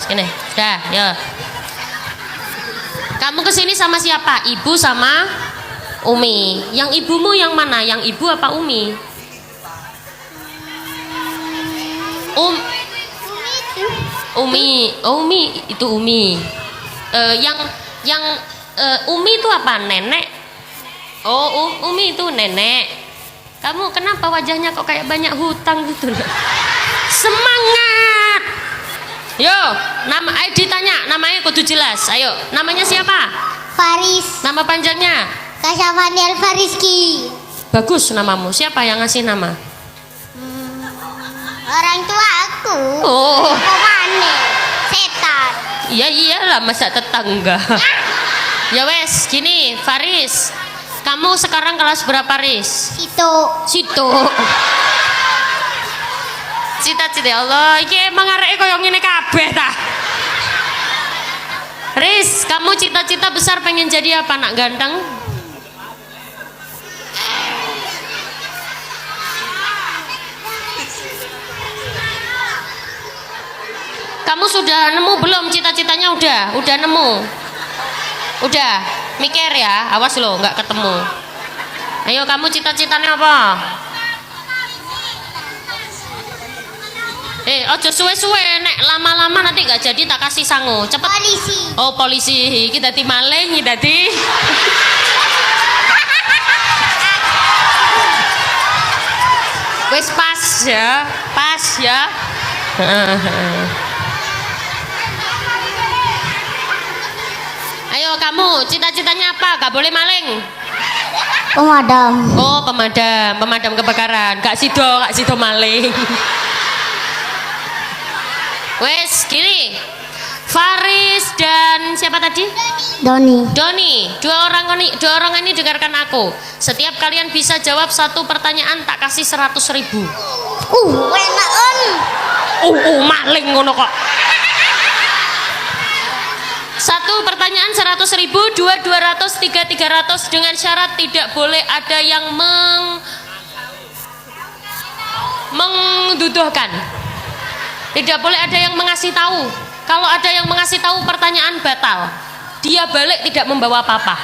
Sini. Dah, ya. Kamu ke sini sama siapa? Ibu sama Umi. Yang ibumu yang mana? Yang ibu apa Umi? Umi. Oh, Umi itu Umi. Yang Umi itu apa? Nenek. Oh, Umi itu nenek. Kamu kenapa wajahnya kok kayak banyak hutang gitu loh? Semangat. Yo, ditanya, namanya kudu jelas. Ayo, namanya siapa? Faris. Nama panjangnya? Kasyafanial Fariski. Bagus namamu. Siapa yang ngasih nama? Orang tua aku. Oh. Pemane. Setan. Iya iyalah masa tetangga. Ya wes, gini Faris. Kamu sekarang kelas berapa Riz? Situ. Cita-cita ya Allah, iki emang areke koyo ngene kabeh ta. Riz, kamu cita-cita besar pengen jadi apa nak ganteng? Kamu sudah nemu belum cita-citanya? Udah nemu. Udah, mikir ya, awas lo nggak ketemu. Ayo kamu cita-citanya apa? Ojo suwe-suwe, nek lama-lama nanti nggak jadi tak kasih sangu. Cepet. Polisi. Oh polisi, kita dadi maling, dadi. Wes pas ya. Ayo kamu cita-citanya apa? Gak boleh maling. Pemadam. Oh pemadam kebakaran. Gak sido maling. Wes gini Faris dan siapa tadi? Doni. Doni. Dua orang ini dengarkan aku. Setiap kalian bisa jawab satu pertanyaan tak kasih 100.000. Enak Maling ngono kok. Satu pertanyaan 100.000, dua 200, tiga 300 dengan syarat tidak boleh ada yang mengduduhkan. Tidak boleh ada yang mengasih tahu. Kalau ada yang mengasih tahu pertanyaan batal. Dia balik tidak membawa apa-apa.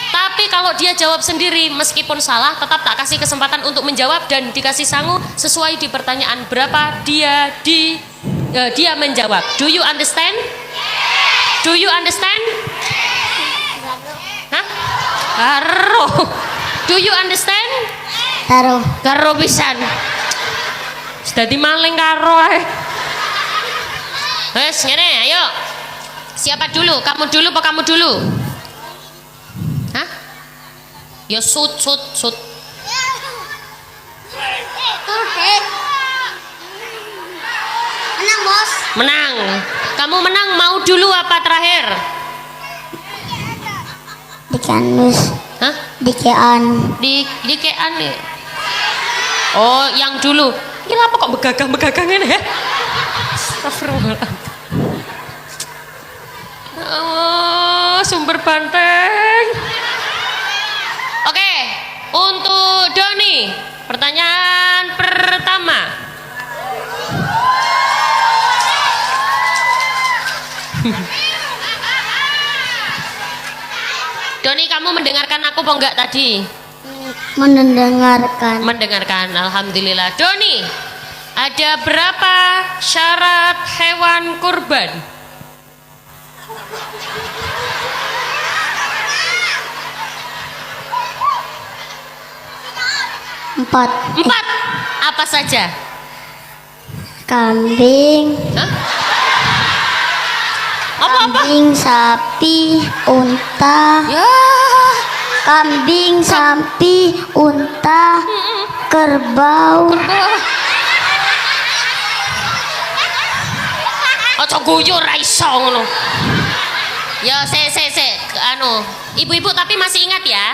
Tapi kalau dia jawab sendiri meskipun salah tetap tak kasih kesempatan untuk menjawab dan dikasih sangu sesuai di pertanyaan berapa dia menjawab. Do you understand? Do you understand? Hah? Karo. Do you understand? Karo pisan. Dadi maling karo ae. Wes ngene, ayo. Siapa dulu? Kamu dulu apa kamu dulu? Hah? Ya sut. Menang, Bos. Menang. Kamu menang mau dulu apa terakhir? Dikean, Bos. Hah? Dikean. Dikean nih. Oh, yang dulu. Ini apa kok begagang ini ya? Astagfirullahaladzim. Oh, sumber banteng. Oke, untuk Doni, pertanyaan pertama. Doni, kamu mendengarkan aku apa enggak tadi? Mendengarkan, alhamdulillah. Doni, ada berapa syarat hewan kurban? 4. 4. Apa saja? Kambing. Hah? Apa? Kambing, sapi, unta. Ya. Kambing, sapi, unta, kerbau. Ojo guyu ra iso ngono. Ya, ibu-ibu tapi masih ingat ya?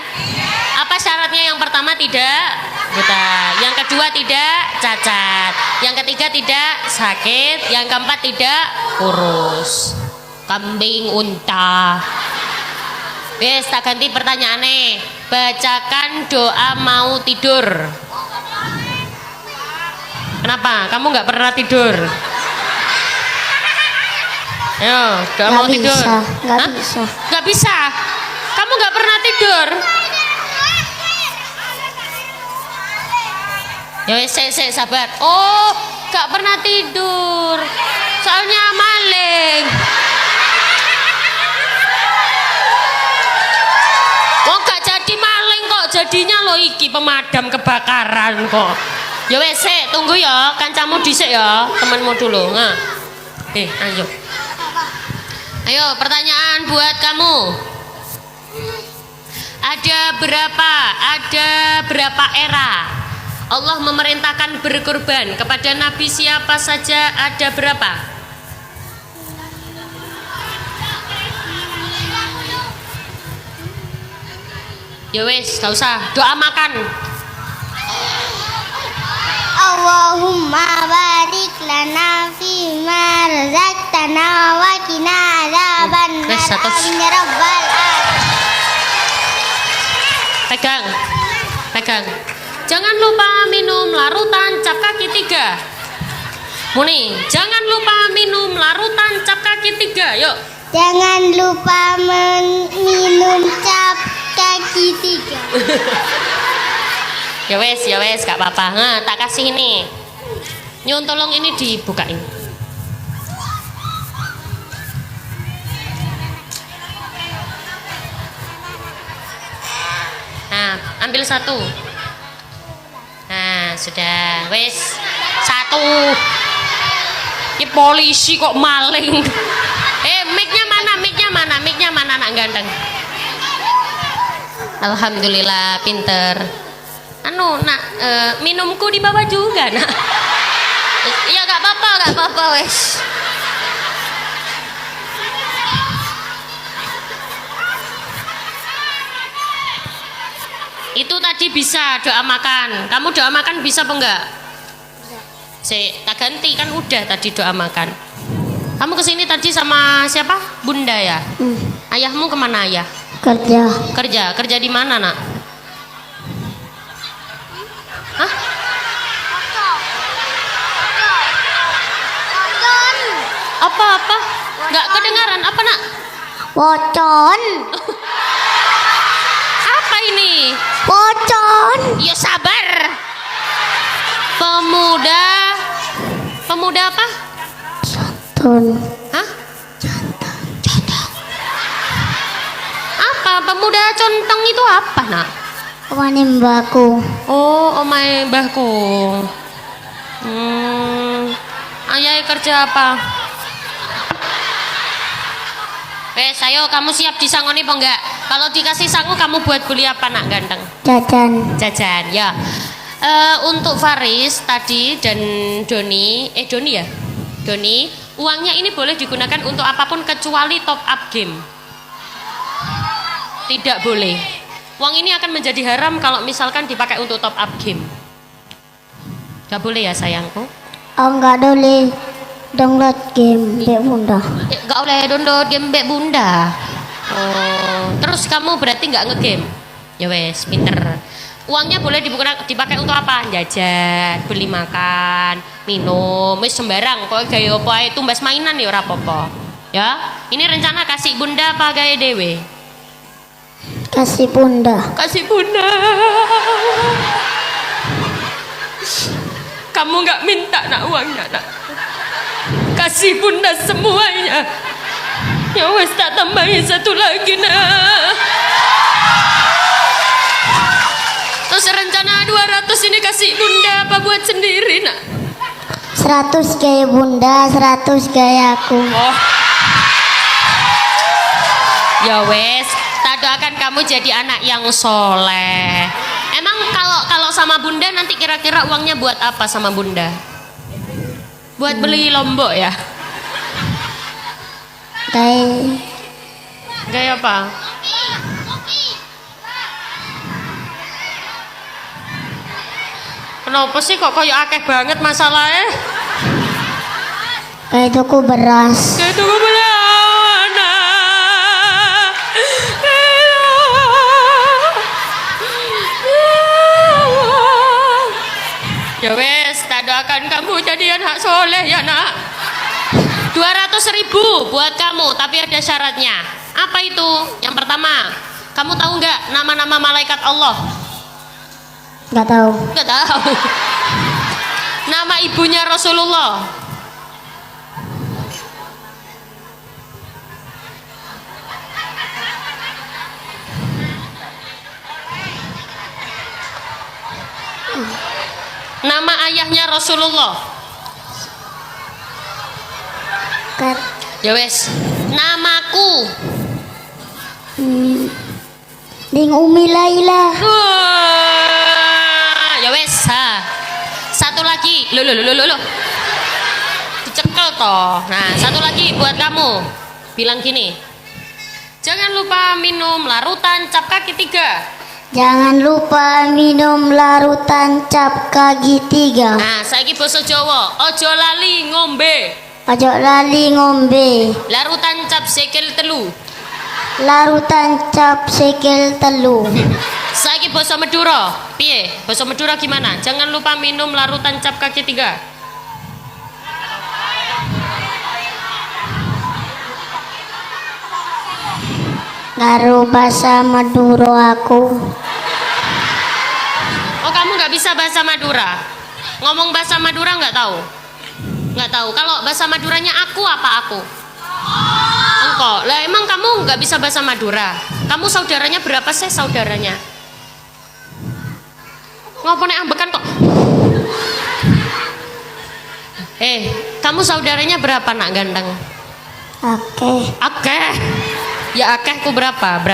Apa syaratnya? Yang pertama tidak buta, yang kedua tidak cacat, yang ketiga tidak sakit, yang keempat tidak kurus. Kambing, unta. Wes, tak ganti pertanyaannya. Bacakan doa mau tidur. Kenapa? Kamu nggak pernah tidur? Ayo, doa mau tidur. Nggak bisa. Kamu nggak pernah tidur. Ya wes, sabar. Oh, nggak pernah tidur. Soalnya maling. Kok gak jadi maling kok jadinya lo iki pemadam kebakaran kok. Ya wes, tunggu ya, kancamu dhisik ya, temanmu dulu. Nah. Ayo. Ayo, pertanyaan buat kamu. Ada berapa era Allah memerintahkan berkurban kepada nabi siapa saja? Ada berapa? Ya wes, gak usah doa makan. Allahumma barik lana fi ma razaqtana wa qina adzabannar. Amin ya rabbal alamin. Pegang. Jangan lupa minum larutan cap kaki 3. Muni, jangan lupa minum larutan cap kaki 3. Yuk. Jangan lupa minum cap kaki 3. Ya wes, gak apa-apa. Nah, tak kasih ini. Nyun tolong ini dibukain. Nah, ambil 1. Nah, sudah. Wes, 1. Ini polisi kok maling. Mic-nya mana anak ganteng. Alhamdulillah, pinter. Minumku dibawa juga, nak. Ya gak apa-apa wes. Itu tadi bisa doa makan. Kamu doa makan bisa apa enggak? Tak ganti kan udah tadi doa makan. Kamu kesini tadi sama siapa? Bunda ya? Ayahmu kemana ayah? Kerja. Kerja di mana nak? Hah? Apa? Nggak kedengaran apa nak? Pocon. Apa ini? Pocon. Ya sabar. Pemuda apa? Ton. Hah? Contong. Apa pemuda contong itu apa nak? Omane mbahku. Oh, omae mbahku. Ayah kerja apa? Wes, ayo kamu siap disangoni apa enggak? Kalau dikasih sangu kamu buat beli apa nak ganteng? Jajan ya. Untuk Faris tadi dan Doni ya? Doni, uangnya ini boleh digunakan untuk apapun kecuali top up game. Tidak boleh. Uang ini akan menjadi haram kalau misalkan dipakai untuk top up game. Gak boleh ya sayangku? Oh, enggak boleh download game Mbak Bunda. Gak boleh download game Mbak Bunda. Oh, terus kamu berarti nggak ngegame? Ya wes, pinter. Uangnya boleh dipakai untuk apa? Jajan, beli makan, minum, wis sembarang. Kok gaya apa ae tumbas mainan ya ora apa-apa. Ya, ini rencana kasih Bunda apa gaya dewe? Kasih Bunda. Kasih Bunda. Kamu nggak minta nak uangnya nak? Kasih Bunda semuanya. Ya wes tak tambahin satu lagi nak. Terus rencana 200 ini kasih Bunda apa buat sendiri nak? 100 gaya Bunda, 100 gaya aku. Oh. Ya wes, tak doakan kamu jadi anak yang soleh. Emang kalau sama Bunda nanti kira-kira uangnya buat apa sama Bunda? Buat beli lombok ya? Gaya apa? Kenapa sih kok kayak akeh banget masalahnya? Kayak tuku beras. Kayak tuku beras. Ya wes, tak doakan kamu jadi anak soleh ya nak. 200.000 buat kamu, tapi ada syaratnya. Apa itu? Yang pertama, kamu tahu nggak nama-nama malaikat Allah? Nggak tahu. Nggak tahu. Nama ibunya Rasulullah. Nama ayahnya Rasulullah. Ya wes, namaku. Ding Umi Laila. Ya wes, ha. Satu lagi. Lo. Dicekel toh. Nah, satu lagi buat kamu. Bilang gini. Jangan lupa minum larutan cap kaki 3. Jangan lupa minum larutan cap kaki 3. Nah, saiki basa Jawa, ojo lali ngombe. Ojo lali ngombe. Larutan cap sekel 3. Larutan cap sekel 3. Saiki basa Madura. Piye? Basa Madura gimana? Jangan lupa minum larutan cap kaki 3. Ngaruh bahasa Madura aku. Oh, kamu nggak bisa bahasa Madura? Ngomong bahasa Madura nggak tahu? Nggak tahu. Kalau bahasa Maduranya aku apa aku? Engkau. Lah emang kamu nggak bisa bahasa Madura? Kamu saudaranya berapa sih saudaranya? Ngopone ambekan kok. Kamu saudaranya berapa nak ganteng? Akeh. Ya akehku berapa?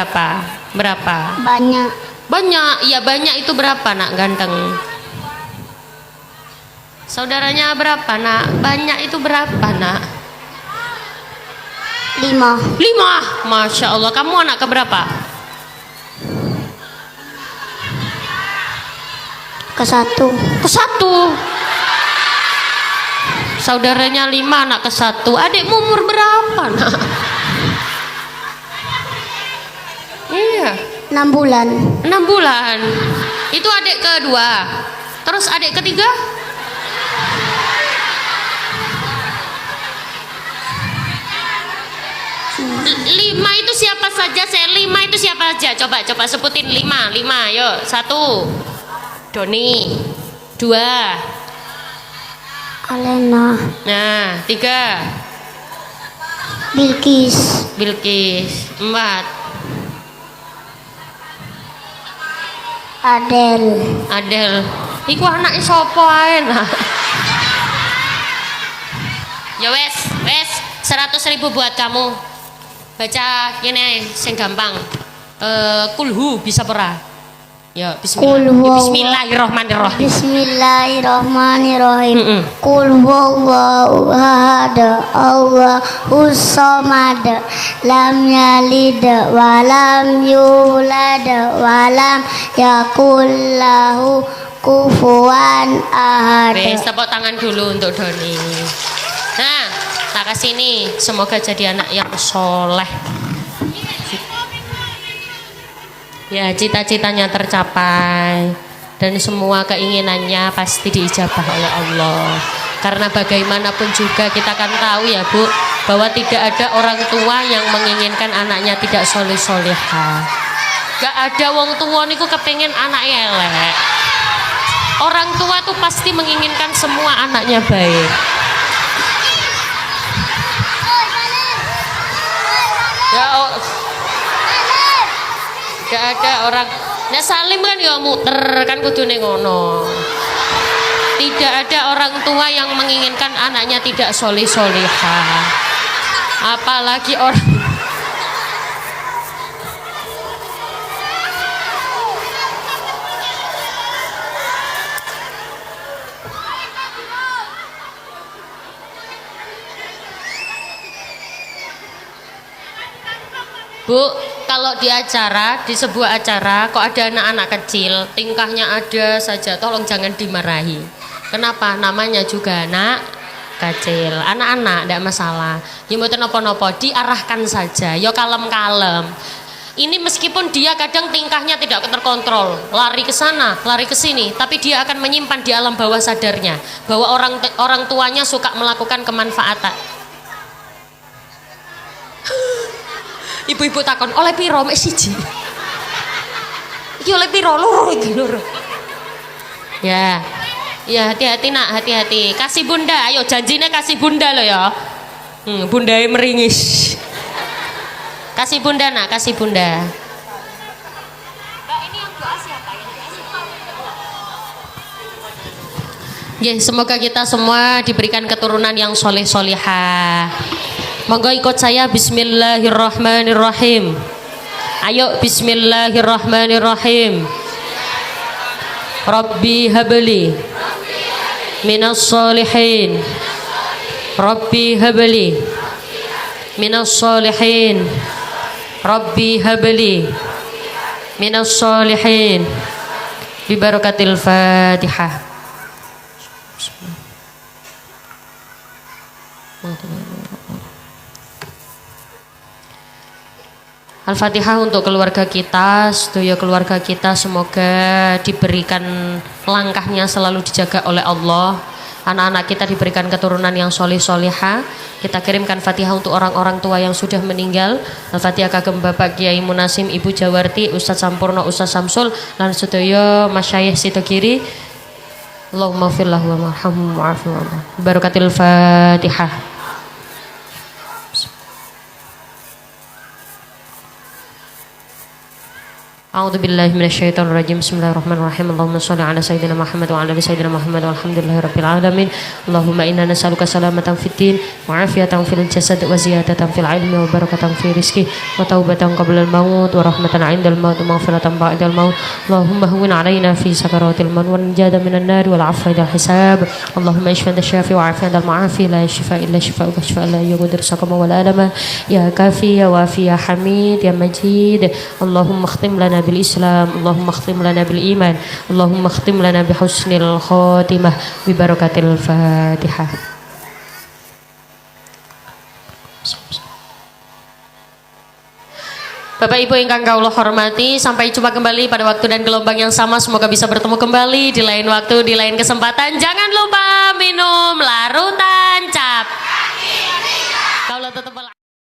Banyak. Banyak. Iya banyak itu berapa nak ganteng? Saudaranya berapa nak? Banyak itu berapa nak? 5. Masya Allah. Kamu anak keberapa? ke satu. Ke 1. Saudaranya 5, anak ke 1. Adikmu umur berapa, nak? Iya. 6 bulan. 6 bulan. Itu adik kedua. Terus adik ketiga? Lima itu siapa saja? Lima itu siapa saja? Coba sebutin 5. Yuk. 1 Doni. 2 Alena. Nah, 3 Bilkis. 4 Adel. Iku anaknya sopo ae nah. Ya wes 100.000 buat kamu. Baca gini sing gampang. Kulhu bisa pernah. Ya bismillahirrahmanirrahim. Bismillahirrahmanirrahim. Qul huwallahu ahad, Allahus samad, lam yalid wa lam yulad wa lam yakul lahu kufuwan ahad. Wes tepuk tangan dulu untuk Doni. Nah, tak kasih nih, semoga jadi anak yang soleh. Ya, cita-citanya tercapai dan semua keinginannya pasti diijabah oleh Allah. Karena bagaimanapun juga kita akan tahu ya Bu, bahwa tidak ada orang tua yang menginginkan anaknya tidak soleh-solehah. Gak ada wong tua niku kepengen anaknya elek. Orang tua tuh pasti menginginkan semua anaknya baik. Ya, gak ada orang. Nek Salim kan ya muter kan kudune ngono. Tidak ada orang tua yang menginginkan anaknya tidak soleh-solehah. Apalagi orang Bu, kalau di sebuah acara kok ada anak-anak kecil, tingkahnya ada saja, tolong jangan dimarahi. Kenapa? Namanya juga anak kecil, anak-anak, tidak masalah. Ya mboten napa-napa, diarahkan saja, ya kalem-kalem. Ini meskipun dia kadang tingkahnya tidak terkontrol, lari ke sana, lari ke sini, tapi dia akan menyimpan di alam bawah sadarnya bahwa orang tuanya suka melakukan kemanfaatan. Ibu-ibu takon, oleh piro mek siji? Iki oleh piro? Loro iki loro. Ya. Ya, hati-hati nak, hati-hati. Kasih bunda, ayo janjinya kasih bunda lo ya. Bundae meringis. Kasih bunda nak, kasih bunda. Mbak, ini yang doa siapa ya? Semoga kita semua diberikan keturunan yang soleh-solehah. Monggo ikut saya, bismillahirrahmanirrahim. Ayo bismillahirrahmanirrahim. Rabbi habli minas solihin. Rabbi habli minas solihin. Rabbi habli minas solihin. Bi barakatil Fatihah. Al-Fatihah untuk keluarga kita, sedoyo keluarga kita, semoga diberikan langkahnya selalu dijaga oleh Allah. Anak-anak kita diberikan keturunan yang soleh-solehah. Kita kirimkan Fatihah untuk orang-orang tua yang sudah meninggal. Al-Fatihah kagem Bapak Kiai Munasim, Ibu Jawarti, Ustadz Sampurno, Ustadz Samsul, lan sedoyo masyayikh Sidogiri. Allahumma firlahu wa marhamhu wa'afu wa'afu. Barakatil Fatihah. A'udzu billahi minasyaitonir rajim. Bismillahirrahmanirrahim. Allahumma shalli ala sayyidina Muhammad wa ala ali sayyidina Muhammad walhamdulillahirabbil alamin. Allahumma inna nas'aluka salamatan fid din wa afiyatan fil jasad wa ziyadatan fil ilmi wa barakatan fi rizqi wa taubatan qabla al maut wa rahmatan 'indal maut wa maghfiratan ba'dal maut. Allahumma hawwin 'alaina fi sakaratil maut wa najata minan nar wal 'afwa dal hisab. Allahumma ishfi anta syafi wa 'afi antal mu'afi la shifa illa shifa'uka shifa la yughadiru saqama wala alama ya kafi ya wafi ya hamid ya majid. Allahumma khtim lana bil Islam, Allahumma khtim lana bil iman, Allahumma khtim lana bi husnil khatimah bi barakatil Fatihah. Bapak Ibu ingkang kawula hormati, sampai jumpa kembali pada waktu dan gelombang yang sama. Semoga bisa bertemu kembali di lain waktu, di lain kesempatan. Jangan lupa minum larutan cap.